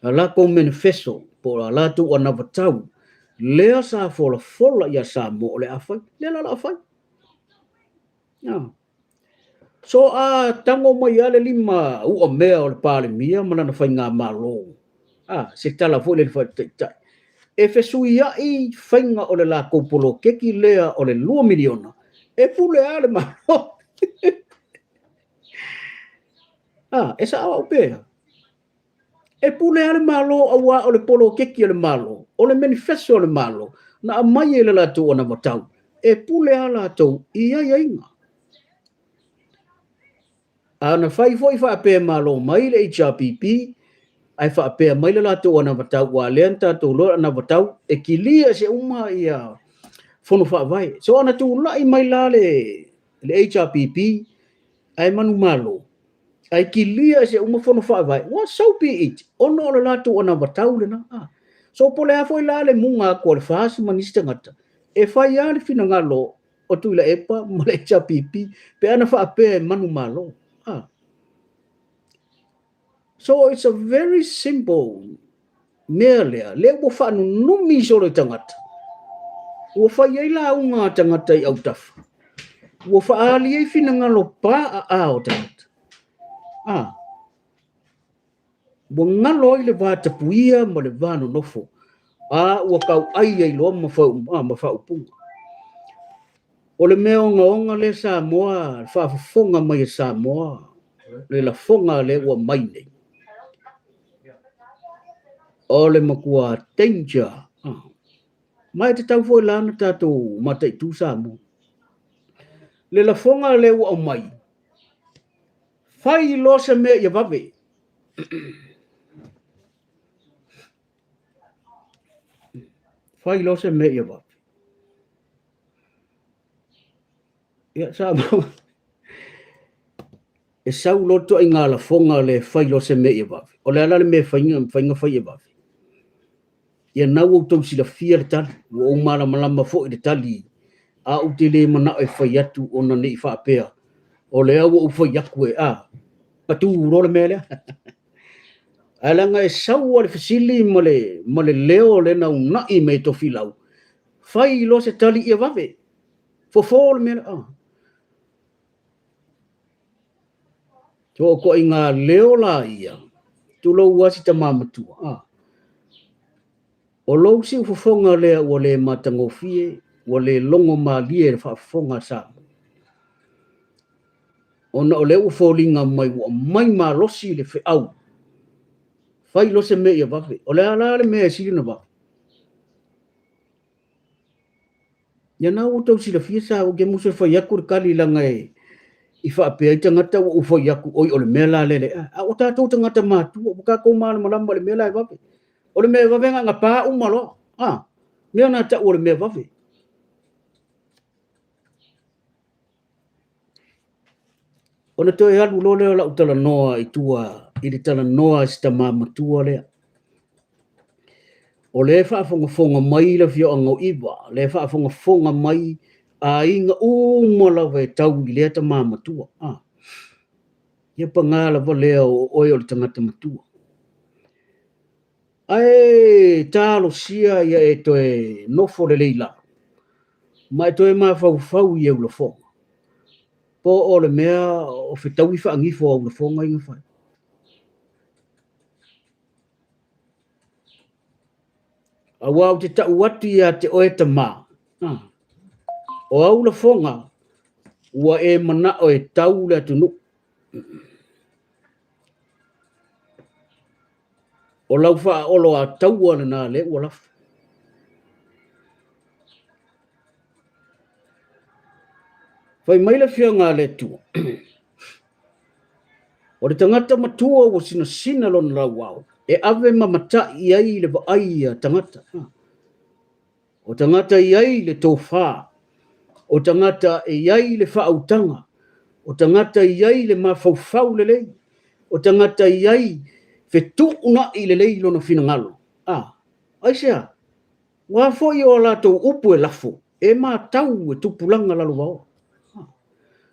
la ko manifesto po la tu ana vatau le sa fola ia sa mo le afai le la afai so tango mai ale lima o mea o le pale mia mana na fai ngā malo se tala fo le fai e fesui ai fainga o le la kopolo keki lea o le 2 miliona e pule ale malo e sa awa upea e pule ale malo awa o le polo keki o le malo o le manifesto o le malo na amai e le lato ona matau e pule ala tau ia inga na fai foi fa pe malo mai le HRPP ai fa pe mai le lato ona matau wa lenta to lo na matau e kilia se uma ia fono fa vai so ana tu lai mai la le HRPP ai manu malo ai kilia se uma fono fa vai wa so be it ono le lato ona matau le na so pole a foi la le munga ko le fas manista ngata e fai ale fina ngalo o tu la epa mo le HRPP pe ana fa pe manu malo so it's a very simple merely le bo fa no numi so le tangata o fa ye la unga tangata i autaf o fa ali e fina ngalo pa o tangata bo ngalo ile va ta puia mo le vano nofo o kau ai ai lo ma fa upunga o le mea onga le Samoa fa fonga mai Samoa le la fonga le o mai nei o le makua danger mai te tau foi lana tatou matai tu Samoa le la fonga le o mai fai lo se me ia vave fai lo se me ia vave ia Samoa e sau loto i ngā la fonga le fai lo se me ia vave o le ala le me fai ia vave ia nau o tau sila fia le tali o mara malama fo i le tali a u te le mana e fai atu o na nei wha apea o le au o fai aku e patu uro le mele alanga e sau o le fasili ma le leo le na una i me to filau fai lo se tali ia vave fo le mele so ko i ngā leo la ia tu lo wasi ta mamatua o lo si ufofonga le o le matangofie o le longo malie fa fonga sa ona o le ufolinga mai ma losi le fe au fai lo se me ia vafe o le ala le me si na va ya na o to si le fia sa o ge muso fai akur kali langa I whaapea I tangata o ufoi aku oi o le mea la lele. A o tātou tangata mātua, o ka kou māna malama le mea la e wawe. O le mea wawe ngā pā umalo. Mea nā ta o le mea wawe. O na toi alu lo leo la utala noa I tua, I le tala noa I sta māmatua lea. O le whaafonga mai la fio angau iwa, le whaafonga mai a inga umalawe tau I lea ta māmatua. Ia pa ngāla wa lea o oi o le tangata matua. Ai tālo sia ia e toe nofo le leila. Mai toe mā fau I au la fonga. Po o le mea o whetau I whaangifo au la fonga inga whai. A wau te tau atu ia te oe ta mā. O au la fonga, ua e mana o e tau le atunu. O lau wha olo a tau ana nā le ua lafu. Whai maila whia ngā le tua. O le tangata matua o sina lona lau au. E ave mamata I ai le vaai a tangata. O tangata I ai le tōwha. O tangata I ai le whaautanga. O tangata I ai le mawhauwhau le lei. O tangata I ai whetu una I le lei lona whinangalo. Aisea, wā fwoi o la tō upu e lafo. E mā tau e tupulanga lalo wao.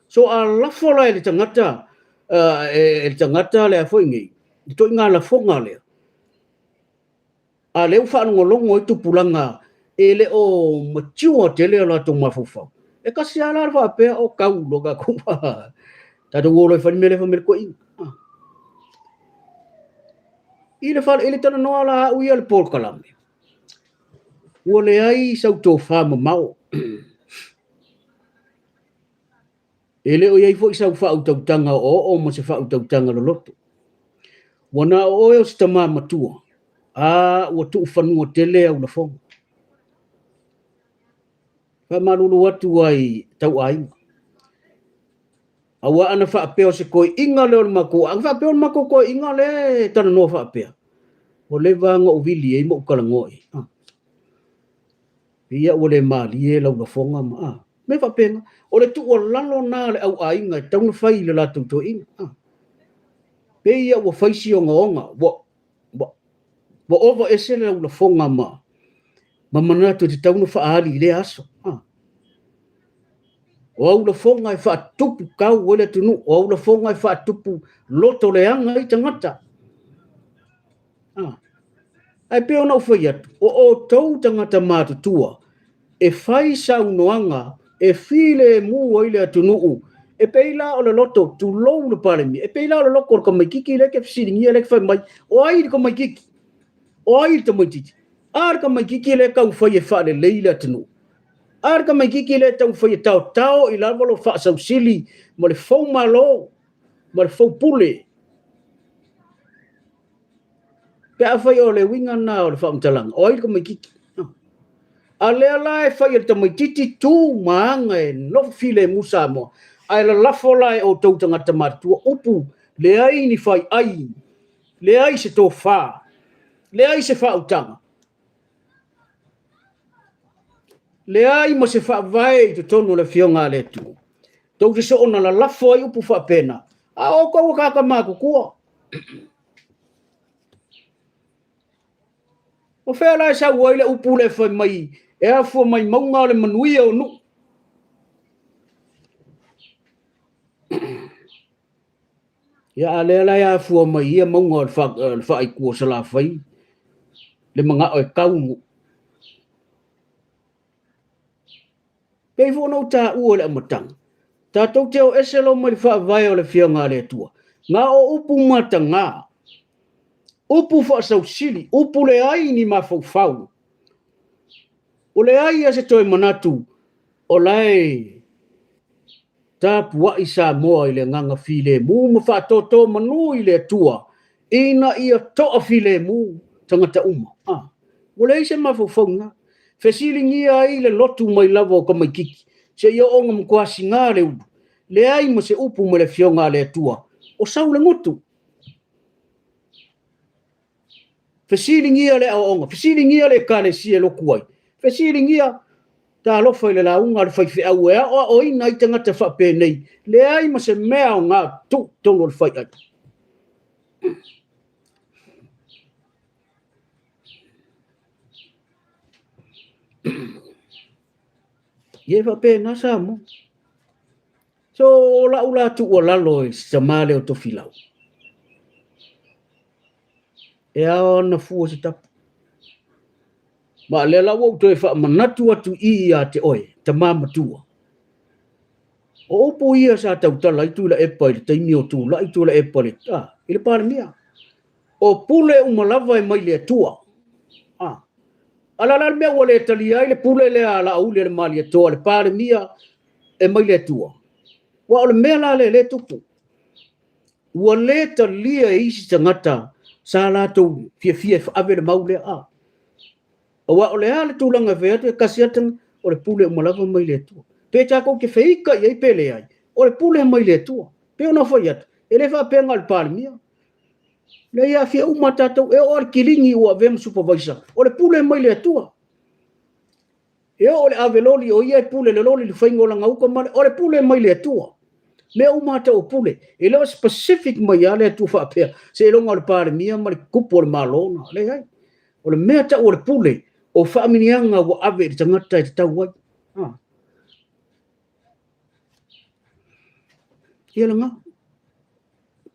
So a lafo la e le tangata, e le tangata le a fwoi ngei. I toi ngā lafo ngā lea. A leo whaanongolongo I tupulanga e le o matua te lea la tō mawhauwhau. E kasi ala whaapea o kau loka kuwa. Tata uolo I whanimele whamele ko inga. I le whale, ele tana noa la ui ale Paul Kalame. Ua le ai sau tō whama mao. Ele o iei fo I sau whautautanga o ma se whautautanga lo loto. Wana o eo sta mā matua. Ua tuu whanua tele au na whonga. Wha maruru atu ai tau ainga. Awa ana whaapeo se koe inga leo le mako. Ang whaapeo le mako koe inga le tana noa whaapea. O le vanga o vili e mo ukalangoi. Ia o le mali e lau na whonga ma. Me whapenga. O le tu o lalo nā le au ainga. Tauna whai le la tau inga. Pe ia ua whaisi o ngaonga. Wa ova ese le lau na whonga ma. Ma manatu te tauna whaali le aso. O au la whonga e whaatupu kau wele tunu. O au la whonga e whaatupu loto le anga I tangata. Ai peo nau whai atu. O tau tangata mātutua. E whai sau noanga. E while mu oile atu nuu. E peila o le loto tu lou le paremi. E peila o le loko ka mai kiki leke fsiringi leke whai mai. O ai ka mai kiki. O ai ta mai titi. Ar ka mai kiki le kau whai e whale leila atu nuu. Ar ka mai kiki le tau whai e tau I lalwalo wha sau sili. Ma le fau malo. Ma le fau pule. Pe a whai o le winga nā o le wha umtalanga. O ai ka mai kiki. A lea la e whai ta mai titi tū maanga e no file musa moa. Ai la lafo la e o tautanga tamatua upu. Le ai ni whai ai. Le ai se tō wha. Le ai se wha utanga. Le ai ma se wha vai te tonu le fionga le tu. Tau te so ona la lafo ai upu wha pena. A o kaua kaka māku kua. O whea lai sa uai le upu le whai mai. E a fua mai maunga le manuia o nu. Ia a lea lai a fua mai ia maunga le whai kua sa la whai. Le mga o e kaungu. Pei fo no ta ua le amatanga. Ta tau teo eselo mai wha vai o le whianga le tua. Ngā o upu mata ngā. Upu wha sau sili. Upu le ai ni ma fau. O le ai a se toi manatu. O lai. Ta pua isa moa I le nganga file mu. Ma wha toto manu I le tua. Ina ia toa file mu. Tangata uma. O le ise ma fau ngā. Fesilingia ai le lotu mai lavo ka mai kiki. Se ia onga mkwasi ngā le udu. le ai mo se upu mo le fionga le tua o sau le ngotu fesilingia le aonga fesilingia le kale si lo kuai fesilingia ta lo foi le la unga le fai fe au o ina i tanga te fa pe nei le ai mo se mea nga tu tongo le fai ai ye fa pe na sa mo so la ula tu o lalo sa male o to filau e a na fu se tap ma le la wo to e fa manatu atu I a te oe te mama tua o po ia sa tau tala I tu la e pai te mi o tu la I tu la e pai ile pa mia o pule umalava e mai le tua ala la me wale tali ai le pule le ala u le mali to le pa mia e mai le tua wa o le me la le tupu wa le tali e isi tangata sa la to fie ave le maule o wa o le ale tulanga vete kasiatan o le pule umalava mai le tua pe ta ko ke feika ye pele ai o le pule mai le tua pe ona foi at ele fa penga le palmia le ia fia umata to e o kilingi o vem supervisor o le pule mai le tua e o le aveloli o ia pule le loli le faingo la ngau ko mal o le pule mai le tua le umata o pule e lo specific mai ale tu fa pe se lo ngal palmia mal kupo le malona le ai o le meta o le pule o fa minianga o ave tangata te tau ia nga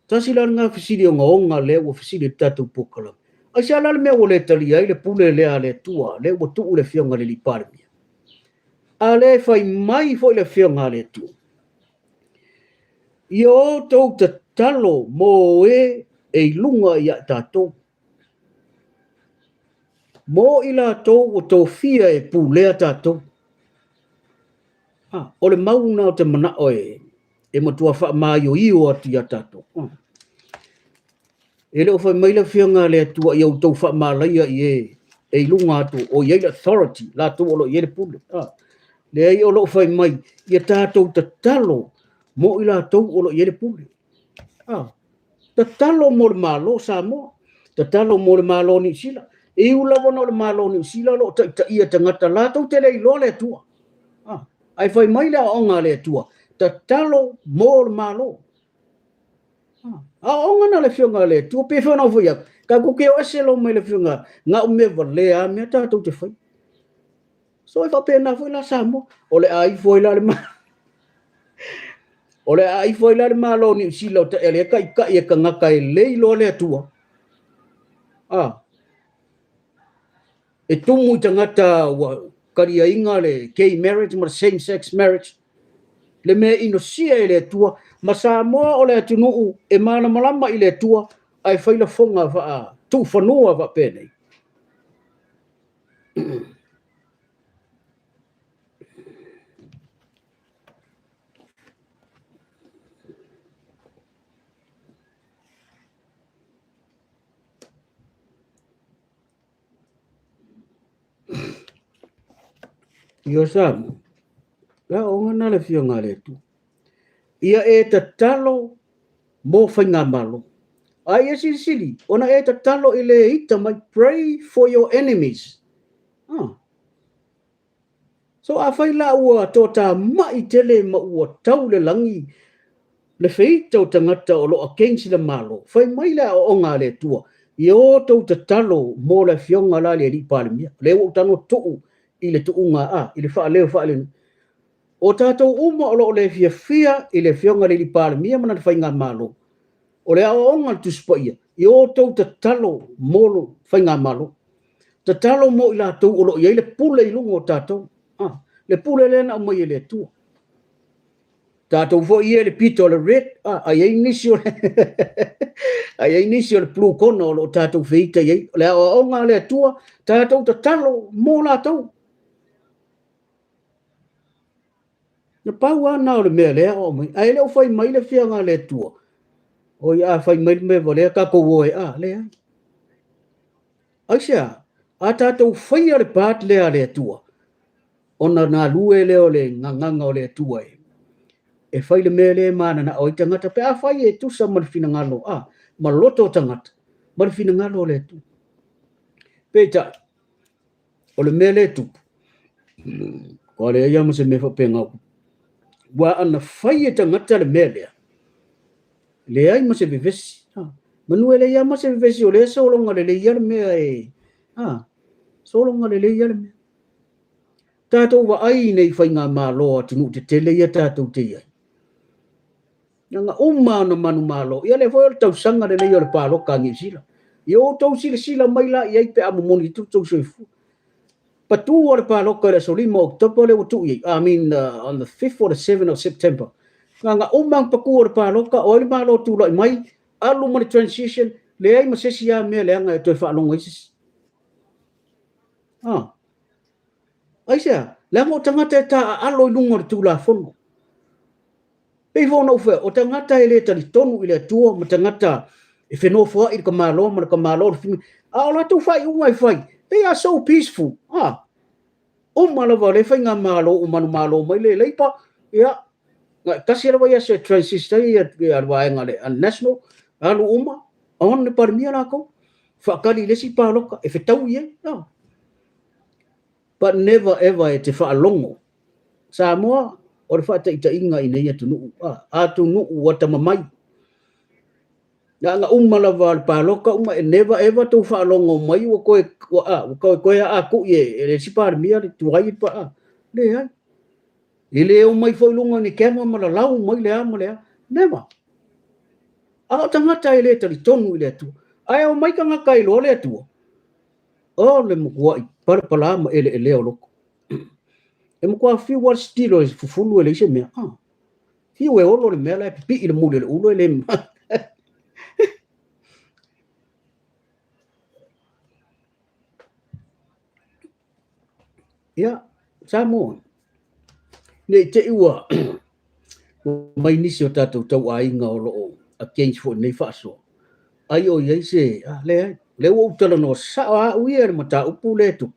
tasi la nga fisili o nga le o fisili tatu pokala a sia la me o le tali ai le pule le ale tua le o tu le fionga le liparmi ale fai mai foi le fionga le tu io to te talo mo e lunga ia tato mo ila to o to fia e pule tato o le mauna o te mana oe e matua fa mai o io ati tato ele o fai mai la fionga le tua ia to fa malaia e lunga tu o ia authority la tu o lo ia le pule le ai o lo fai mai ia tato te talo mo ila to o lo ia le pule te talo mo le malo sa mo te talo mo le malo ni sila e ula no le malo ni sila lo ta ia tangata la to te le lo le tua ai fai mai la onga le tua te talo mo le malo onga na le fionga le tua pe fona foi ka ko ke o se lo mai le fionga nga o me vale a me ta to te fai so fa pena foi la samo o le ai foi la le o le ai foi la le malo ni sila te ele ka e ka ngaka e le lo le tua e tumu tangata wa karia inga le gay marriage ma same sex marriage le me ino sia ele tua ma sa mo o le tunu e mana malama ile tua ai fai la fonga va tu fanua va pene Yo sam la onga le fionga le tu ia e te talo mo whainga malo ai e sili ona e te talo i le ita mai pray for your enemies so a whai la ua tō tā mai tele ma ua tau le langi le feita o tangata o lo against le malo whai mai la o onga le tua i o tau te talo mo le fionga la le li palimia le o tano tuu i le tuunga i le wha leo wha le o tātou uma o lo le fia i le fionga le li palimia mana le whainga malo o le o onga tu spaia i o tau te talo mo lo whainga malo te talo mo i la tau o lo i le pule i lungo o tātou le pule le na mai le tu tātou fo i le pito le red ai inisio ai inisio le blue kono o tātou feita i le o onga le tua tātou te talo mo la tau na pau ana o le mea le o mai ai le o fai mai le fianga le tua o ia fai mai me vole ka ko wo le ai sia a tātou fai le pat le tua ona na lue le o le nganga o le tua e fai le mele mana na o tangata pe a fai e tu sa mal finangalo maloto tangata mal finangalo le tu peta o le mele tu ko le ia mo se me fa penga wa ana fai e tangata le mele le ai mo se vivesi manu le ia mo se vivesi o le so longa le ia me e so longa le ia me tato wa ai nei fai nga malo tunu te tele ia tato te ia nga na manu malo ia le foi tau sanga le ia le palo kangi sila yo tau sila mai la ia pe amu moni tu tau soifu patu o le palo ka le solimo october le tu I mean on the 5th or the 7th of September nga paku o le palo ka o le malo tu lai mai alu mo transition le ai masesi ya me le nga to fa longo isi aisa la mo tangata ta alo lungo tu la fono pe fono fe o tangata ele tali tonu ile tuo mo tangata e feno fo I ka malo ala tu fai un wifi they are so peaceful o malava le fai nga malo manu malo mai le leipa ya kasi ra ya se transistor ya wa nga le national alu on ne parmia la ko fa kali le si paloka e fetau ye but never ever te fa longo sa mo o le fa ta inga ina ia tunu tunu wata mamai nga lava le paloka never ever to fa longo mai o ko aku ye le si parmia le tuai pa le ai ile o mai foi lunga ni kema mala lau mai le never tangata ile tali tonu ile tu ai o mai kanga kai lo le tu o le mo par pala ma ele o loko e mo kwa fi war stilo fufulu ele se me fi we o lo le mela pi ile mo le ulo ele ya samo ne te ua mai nisi o tatou tau ainga o loo a change for nei faso ai o ia se le o tala no sa uia le mata upu le tu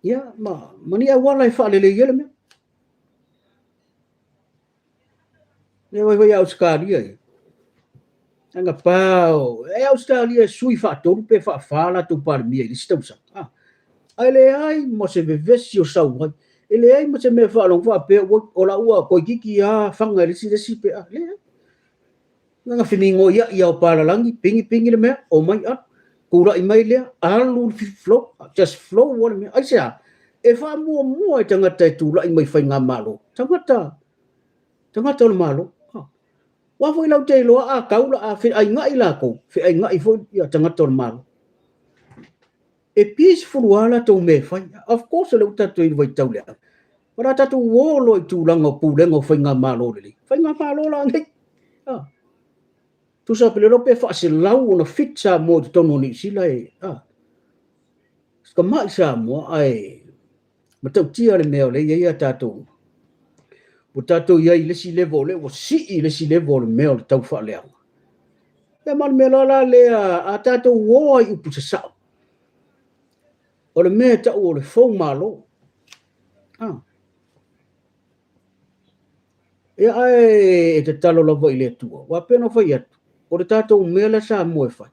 ya mani a wala fa le ia le me le vai Australia anga pau Australia sui fa toru pe fa fala tu par mi li sta usa ai le ai mo se vevesi o sau ai ele ai mo se me fa long fa pe o la ua ko kiki fanga le si pe le nga finingo ia o para langi pingi le me o mai kura I mai le alu flow just flow one me ai sia e fa mo e tangata tu la mai fa nga malo tangata le malo wa foi lau te lo kaula fi ai ngai la ko fi ai ngai foi ia tangata le malo e peaceful wala to me fai of course le uta to vai tau le para tatu wolo tu langa pu lengo fai nga malo le fai nga malo la ngai tu sa pele pe fa se lau na fixa mo to no ni sila ska mai sa mo ai matau tia le meo le ia tatu Butato ia ile si level le o si ile si level meo tau fa le ya mal melo la le a tatu wo I upu sa o le mea ta o le fau malo ai te talo lava I le tua wa pena fai atu o le tatou mea le sa mo e fai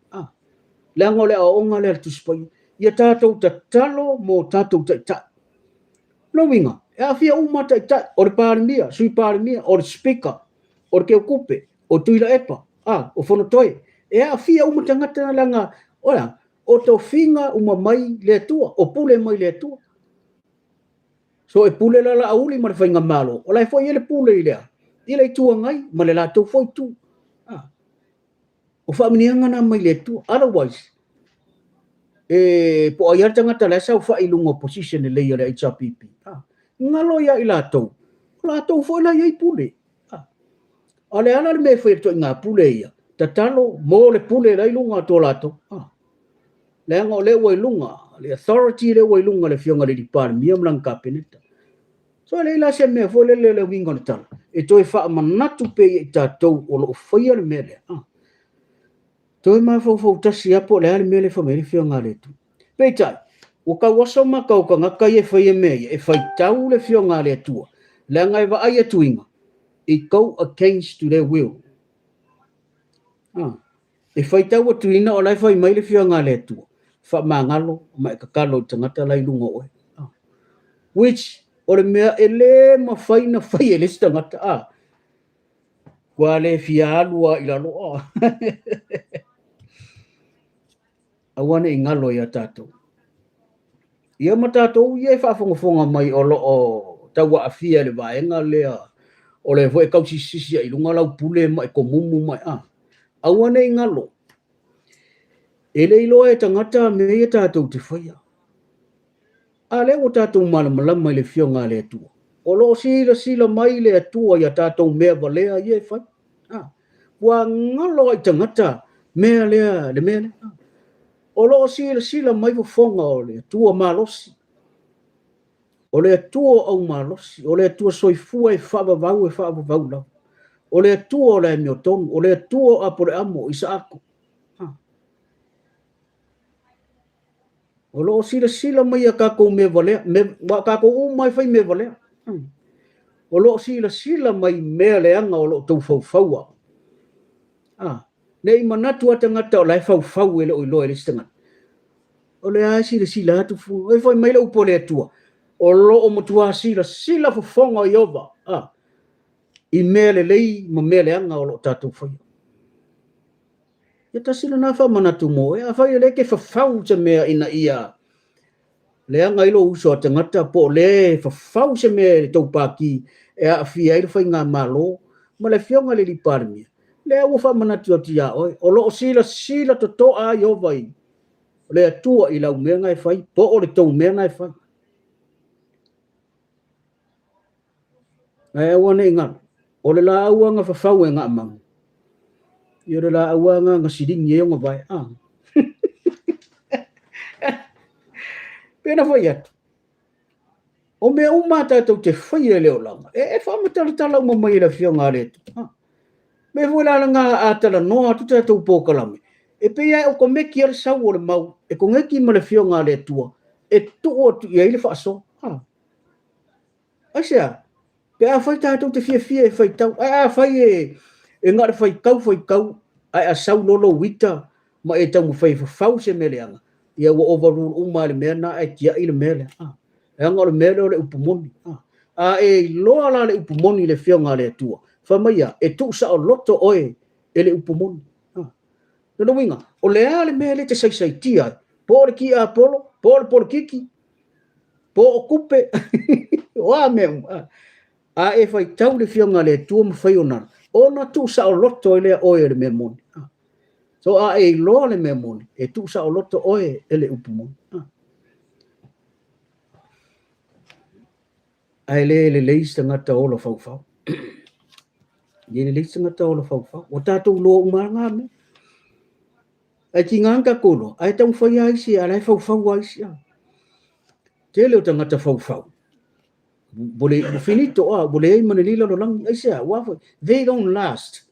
le ango le aonga le tu spai ia tatou ta talo mo tatou ta no winga a fia uma ta o le parimia sui parimia o le speaker o le ke kupe o tuila epa o fono toi a fia uma tangata langa ora o to finga uma mai le tua o pule mai le tua so e pule la auli ma fai nga malo o lai foi ele pule ile tua ngai ma le la to foi tu o fa minianga na mai le tua otherwise po ayar tangata la sa fa ilungo position le ia le HRPP ngalo ia ila to foi la ia pule ale ala me foi to nga pule ia tatalo mo le pule la ilunga to la to le ngo le wai lunga le authority le wai lunga le fionga le dipar miam lang cabinet so le la se me fo le winga tal e toi fa manatu pe ta to o lo foi le mele toi ma fo tasi apo le mele fo me fionga le tu pe tai o ka waso ma ka o ka ngaka e foi me e fai tau le fionga le tu le ngai va ai tuinga I go against to their will e fai tau o tuina o lai fai mai le fia ngā le tua fa mangalo mai ka kalo tangata lai lunga oe which o le mea e le ma fai na fai e le tangata kua le fia alua I lalo awane I ngalo ia tātou ia ma tātou ia whaafongafonga mai o loo taua a fia le vaenga lea o le voe kausi sisi I lunga lau pule mai ko mumu mai awane I ngalo e le iloa e tangata me ia tātou te whaia a le o tātou malamalama mai le fio ngā le atua o loo sila mai le atua ia tātou mea valea ia e whai wa ngalo ai tangata mea lea le mea lea o loo sila mai fonga o le atua malosi o le atua au malosi o le atua soifua e whaavavau lau o le atua o le miotonu o le atua a pore amo isa ako o loo sila mai a kako me valea wa kako umai fai me valea o loo sila mai mea leanga o loo tau fau nei manatu atangata o lai fau ele o iloa ele stanga o le a sila atu fu e fai mai le upo le atua o loo motua sila fonga iova I mea le lei ma mea leanga o loo tātou fai ia tasila na wha manatu mo a whai le ke whawhau te mea ina ia leanga ilo uso a tangata po le whawhau se mea le taupaki e a fia ilo whai ngā malo ma le fionga le li parmia le a wha manatu ati a oi o loo sila to toa i ovai le atua I lau mea ngai whai po o le tau mea ngai whai e awane inga o le la auanga whawhau e ngā mangu ia le la auanga ngā siringi e onga vai pena whai atu o mea umata tau te whai e leo langa e whamatala uma mai la fia ngā retu me voi la ngā atala noa tu tātou pōkalame e pea o ko meki ala sau o le mau e ko ngeki ma le fia ngā retua e tuo tu ia ile whaaso asia pea whai tātou te fia e whai tau whai e ngā whai kau ai a sau lolo wita ma e tau whai whau se meleanga ia wa overrule uma le mea na e tia ile mele e anga le mele o le upumoni e loa la le upumoni le fia ngā le tua whamaia e tu sa o loto oe e le upumoni no winga o le ale mele te sai tia po le ki a polo po le polo kiki po o kupe wa me e fai tau le fia ngā le tua ma whai ona tu sa o loto e le oe le mea moni so e loa le mea moni e tu sa o loto oe e le upumoni ai le leis tangata o lo fau ye le leis tangata o lo fau o tātou loa umanga me ai ki nganga kolo ai tau whai aisi a lai fau aisi te leo tangata fau bole finito bole ai manilila lo lang aisi wafa they don't last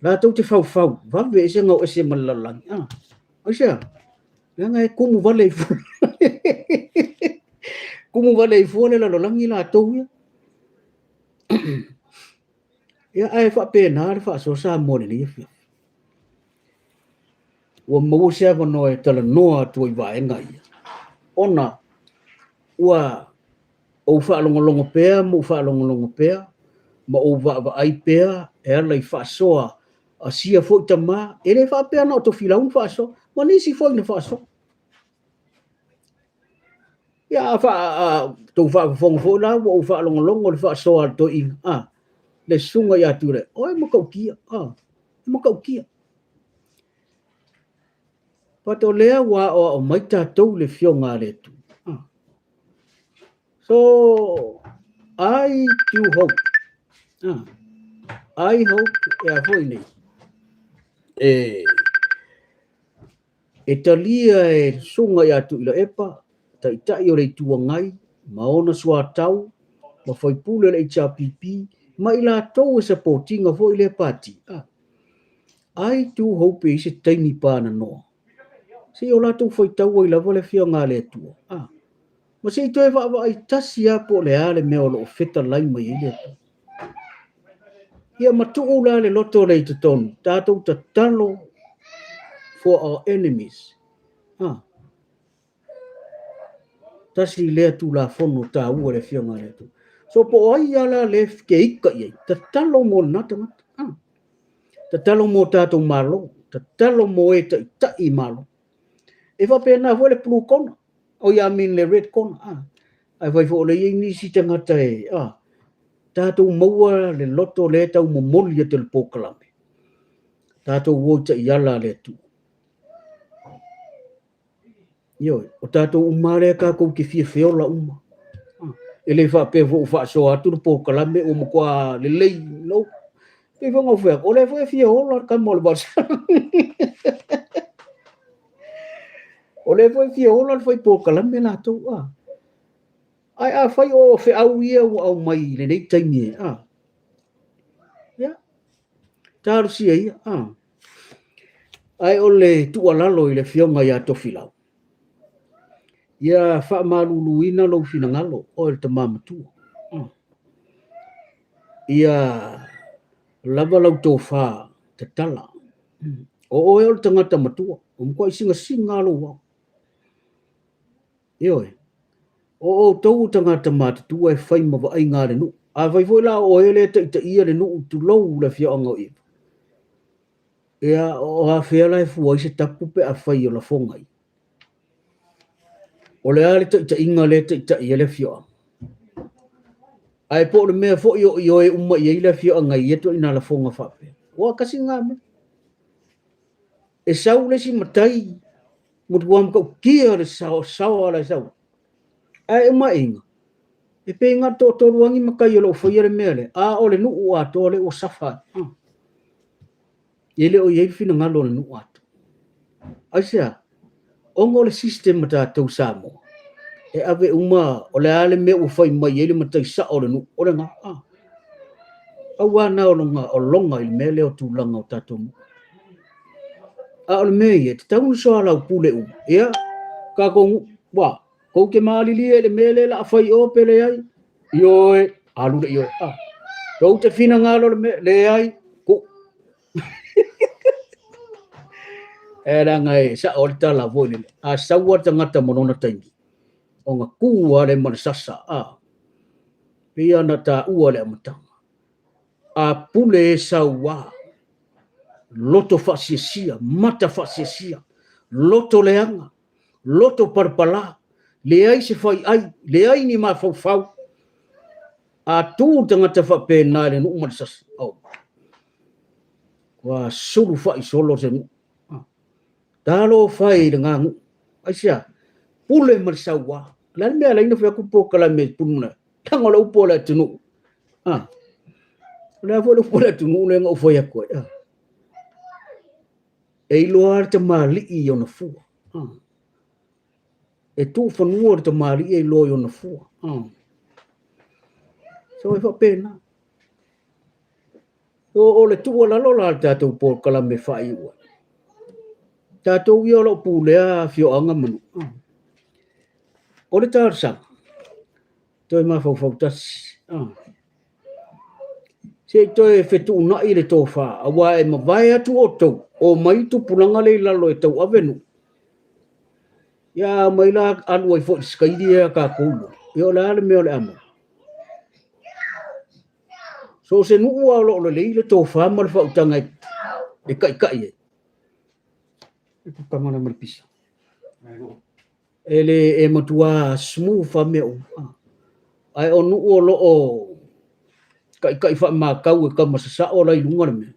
la tau te fau va ve se ngau ese malalang aisi nga e kumu vale kumu vale fone la lo lang ila tau ya ai fa pena fa so sa mo ni fi o mo se va no e tala noa tu va ngai ona wa o fa longo pea mo fa longo pea ma o va ai pea e lai fa soa a sia fo tama ele fa pea no to fila un fa so ma ni si fo no fa so ya fa to fa fo la o fa longo le fa so to in le sunga ya tu le oi mo kau kia pato lea wa o mai tātou le fio ngā le tu so I do hope I hope e a foi nei e talia e sunga ya tu ila epa tai o le tua ngai maona sua tau ma foi pule le HRPP ma ila tau e supportinga foi le party I do hope e se taimi pana noa si o latou foi tau i lava le fia ngā le tua ma se toe va va i tasi a po le ale me o lo feta lai mai ile ia matu la le loto le te ton tato ta talo for our enemies tasi le tu la fono ta u le fionga le tu so po ai ala le ke ika ye ta talo mo na ta talo mo tato malo ta talo mo e ta i malo e va pena vo le plu kona o ya min le red kona ai vai fo le ni si tanga tai tato maua le loto le tau mo moli te le pokalame tato wo ta yala le tu yo o tato umare ka ko ki fi feola uma ele fa pe vo fa so atu le pokalame o mo kwa le le no pe vo ngo fa o le fa fi ola ka mo le bas o le fa fi ola fa pokalame la to ai fai o fe au ia o mai le nei taimi ya tar si ia ai o le tu alalo i le fionga ia to filau ia fa maluluina lo fina ngalo o le tamama tu ia lava lau to fa te tala o o tangata matua o mko singa lo wa ioi o tau tangata mata tu e fai ma va ai ngare nu a vai foi la o ele te ia le nu tu lo le fionga i ia o a fela e fuai se tapu pe a fai o la fonga i o le ale te inga le te ia le fionga ai po le mea fo yo e umma ia le fionga i to ina la fonga fa pe o kasi ngame e sau le si matai mo tuam ko kia le sau ala sau ai uma inga e pe nga to ruangi makai lo fo ia le mele a o le nu a to le o safa ele o ye fina ngalo le nu atu asia ongo le system ta to samo e ave uma o le ale me o fai mai ele matai sa o le nu o le nga awa na o longa il mele o tu langa o tato a o le me ye te tau so ala pule ia ka ko wa ko ke mali li le mele la fai o pele ai yo alu le yo to te fina ngalo le ai ko era ngai sa o ta la vole a sa wa tangata monona tangi o nga kuwa le marsasa pia na ta ua le matanga a pule sa wa loto fasisia mata fasisia loto leanga loto parpala le ai se fai ai le ai ni ma fau a tu tangata fa pe na le no marsasa wa sulu fai solo se talo fai dengan asia pule marsawa lan me ala ina fa ku po kala me punna tango la upo la tunu la fo po la tunu le ngo fo ya ko e loar te mali i ona fu e tu fa nuor te mali e lo ona fu so e fa pena o le tu la lo la ta tu po kala me fa i wa tato io lo pulea fio anga manu o le tarsa toi ma fau tas se toi fetu na i le tofa awa e ma vai atu oto o mai tu pulanga le lalo e tau avenu ya mai la anu ai fo skaidia ka kulu yo la le me le amo so se nu wa lo le tofa ma fa utanga e kai kamana malpisa ele e matua smooth fa me ai onu o lo o kai fa ma kau e kama sa o lai lunga me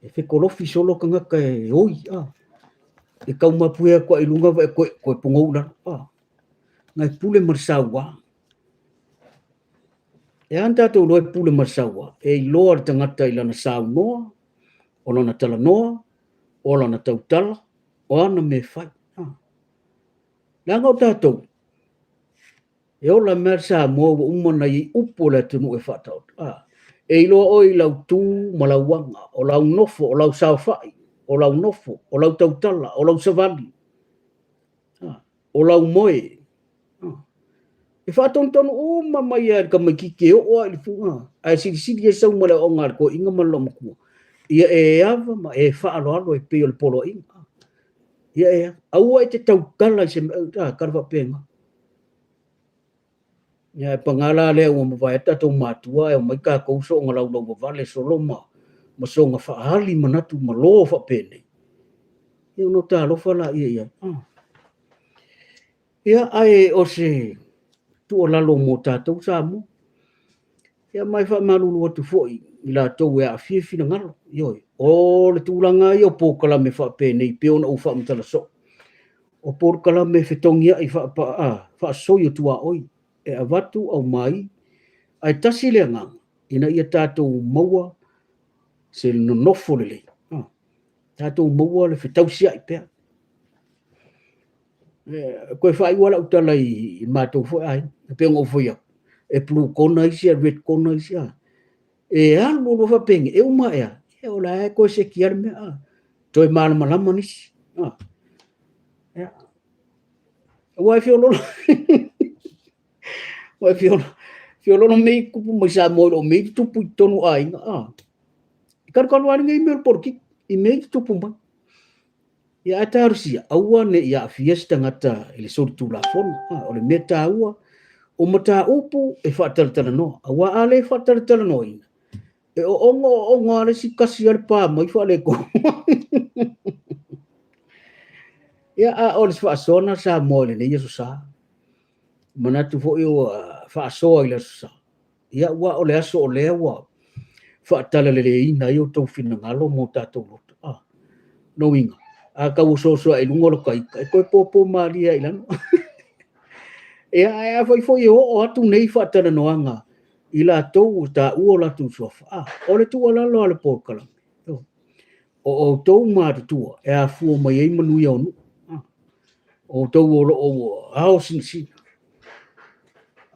e fe kolofi solo kanga kai oi e kau ma puia ko i lunga ko pongo la ngai pule marsawa e anta to lo pule marsawa e lord tangata ilana sau no ono na tala no ola na tautala o ana me fai langa o tatou e ola mersa mo umona i upo le tunu e fatau e ilo o i lau tu malawanga o lau nofo o lau saufai o lau nofo o lau tautala o lau savali o lau moe e whātonton o mamai e ka mai kike o i funga. Ai siri e sau male o ngār ko inga malo makua. Ia e ava ma e whaaloalo e peo le polo inga. Ia e aua e te tau kala i se karwa penga. Ia e pangala lea ua mawai ata tau mātua e o mai kā kouso o ngalau lau wale soloma. Ma so ngā whaahali manatu ma loo whapene. Ia no tā lofa la ia. Ia ai o se tu o lalo mo tātou sa mo. Ia mai wha maruru atu foi i la tau e a whiwhina ngaro. Ioi, o le tūlanga i o pōkala me whapene i peona o whaamtala so. O pōkala me whetongia i whaasoi o tua oi. E a watu au mai, ai tasi lea ngā, ina ia tātou maua se no nofo le lei. Tātou maua le whetausia i pēr. Koe whai wala utala i mātou fo ai, e peonga o fo ia. E blue kona isi, a red kona isi. E alo lo whapenge, e uma ea. E ola e koe se kiare mea. Toi mana malama nisi. Wai whiololo. Wai whiololo mei kupu mai sa moiro mei tupu i tonu ainga. Karkalo ani ngai meo porki, i mei tupu mai. Ia atarusia, aua ne ia fiesta ngata ele sori tu la fona. Ole meta aua, o mata upu e whataratara noa. Aua ale whataratara noa ina. E o ongo ale si kasi ale pā mai whale ko. Ia a ole si whaasona sa moile ne Yesu sa. Manatu fo i o whaasoa ila sa. Ia ua ole aso o lea ua. Whaatala lele ina i o tau whina ngalo mo tātou loto. No inga. A kau soa e lungolo kai. E koe pōpō maria ilano. Ia foi o atu nei whaatara noanga. I la tau ta ua la tu sofa. Ole tu ala lo ale pōkala. O tau mātu tua. E a fua mai ei manu iau nu. O tau o hao sin.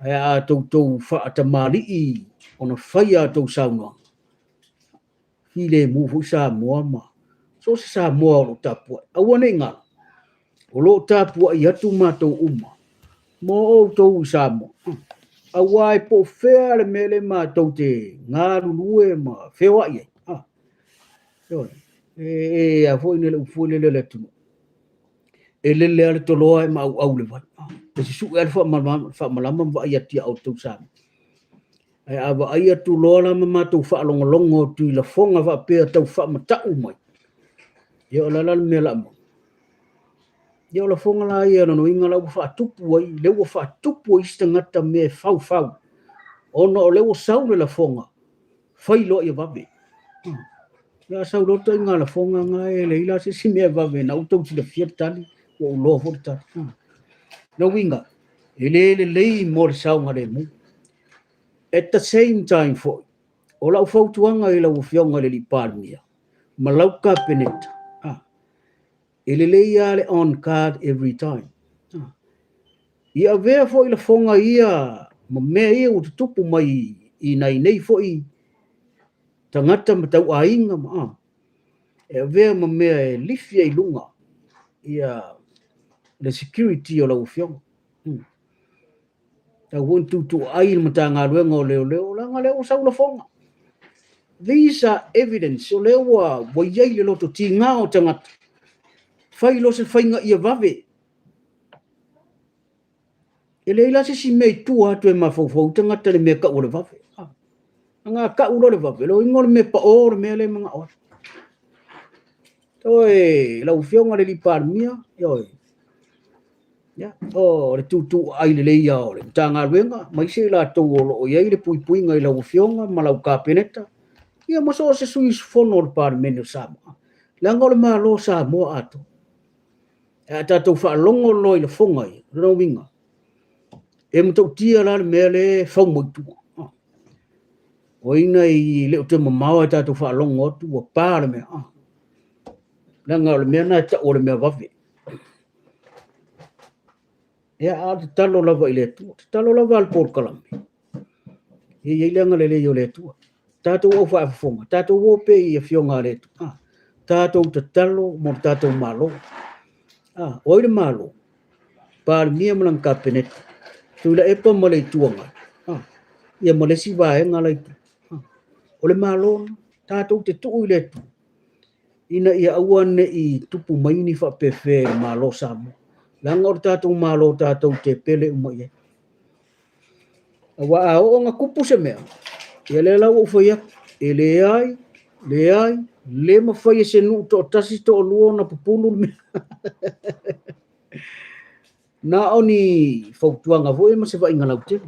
E a tau whaata mali i. Ona whai a tau saunga. Hile mufu sa mua ma. So se sa mua o lo tapua. Aua nei ngā. O lo tapua i atu mātou uma. Mo o tau sa mua. Awa e po whea le mele mātou te ngā rurue ma whewa i. A fwoi nele ufoi lele tunu. E lele ale toloa e ma au le vai. E si su e whamalama wa ia tia au tau sa mua. E awa aia tu loa lama mātou whaalongolongo tu i la fonga wa pēr tau whamatau mai. Ia o lalal me la mo. Ia o la fonga la ia no inga lau whaatupu ai, lewa whaatupu ai stangata me fau. Ona o lewa saure la fonga, whailo ia wabe. Ia saurota inga la fonga nga e leila se si mea wabe, na utau si la fiatani, o uloa fotani. Na winga, ele lei mo le saunga le mu. At the same time for o lau fautuanga i lau fionga le li palmia. Ma lau ka peneta. Ele leia le on card every time. Ia vea fo i la fonga ia, ma mea ia o tutupu mai i nei fo i tangata matau a inga ma. E vea ma mea e lifia i lunga. Ia le security o lau fionga. Ta wontu tu ai mata ngā ruenga o leo, la ngā leo sau la fonga. These are evidence o leo wa iai le loto ti ngā o tangata. Fai lo se fai nga ia vave. E leila se si mei tua atu e mawhau tangata le mea ka ule vave. Nga ka ule vave, lo ingo le mea pa o le mea le mga o. Toi, lau fionga le li parmia, yoi. Ya, le tu ai le leia o le. Ta ngā ruenga, mai se la tau o iai le pui ngai lau fionga, ma lau ka peneta. Ia maso se sui fono le parmene o sama. Langa o le maa lo sa moa ato. E tātou whaalongo loi la whongai, rau winga. E mtau tia la le mea le whaumoitua. O ina i leo te mamawa e tātou whaalongo atu, wa pā le mea. Langa o le mea na e ta o le mea wawe. Ea a te talo lava i le tua, te talo lava al porkalami. E iei langa le leo le tua. Tātou au whaafonga, tātou o pe i a fionga le tua. Tātou te talo mo tātou malo. Oile malo. Pār mia malang ka peneta. tu la epa mo le tuanga ia mo le siva e ngala o le malo tatou te tu ile tu ina ia awane i tupu maini fa pefe malo samo langa o tatou malo tatou te pele mo ia wa a o nga kupu se mea ia le la o foi e le ai le ma fai se nu to tasi to luo na pupulu me na oni fautuanga foi ma se vai ngala te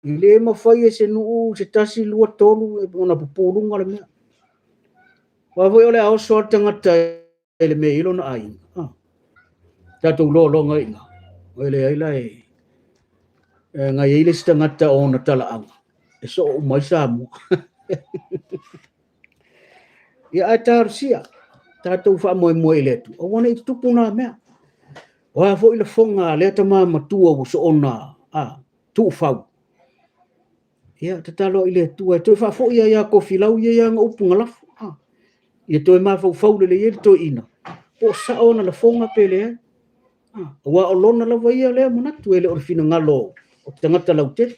ile ma fai se nu se tasi luo tolu e ona pupulu ngala me wa foi ole au so tangata ele me ilo na ai tatou lo ngai nga ele ai lai ngai ile sta ngata ona tala anga e so mai samu ia atar sia tatou fa mo ile tu o wona tu puna me wa fo ile fonga le tama matua so ona tu fa ia tatalo ile tu e to fa fo ia ko filau ia nga upunga la ia to ma fo le ia to ina po sa ona la fonga pele wa olona la vai le mona tu ele or fina ngalo o tangata laute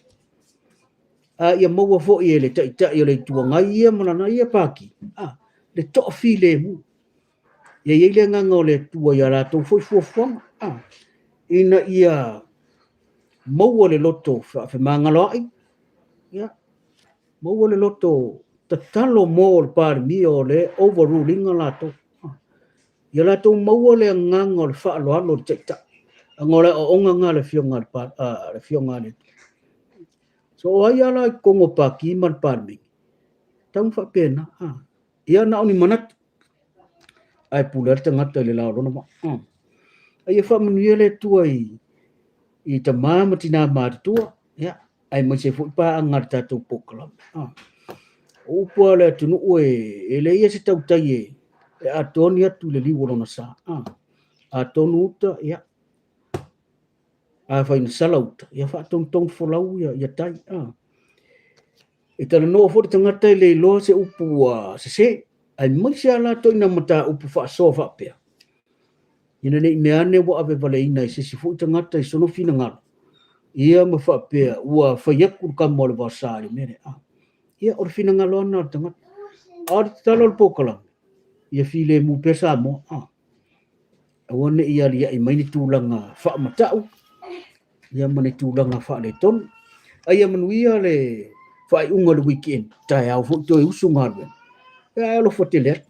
ia mo fo ile ta ia le tu nga ia mona na ia paki le to file mu ia ile nga ngole tu ia la to fo ina ia mo le loto fa mangalo ai ia mo le loto tatalo mo par mi ole overruling la to ia la to mo le ngangol fa lo lo teta ngole o nga le fionga pa le fionga le so ai ala kongo pa ki man par mi tang fa pena ia na oni manat ai pular tangata le la lo no ai fa manuele tu ai i ta mama tina ma tu ia ai mo se fu pa ngarta tu pokla o po le tu no e le ia se tau tai e atonia tu le liwo na sa atonuta ia fa in salauta ia fa tong folau ia tai e tala no fo tangata le lo se upu se ai mo se ala to ina mata upu fa so fa pe ina nei me ane wa ave vale ina se si fu tangata sono fina ngalo ia ma fa pe ua fa yaku ka mo le vasari mere ia or fina ngalo na tangata ar talo pokala ia file mu pesa mo awone ia lia i maini tulanga fa matau ia mani tulanga fa le ton ai manuia le fa unga le weekend tai au fo to usunga ya lo fotelet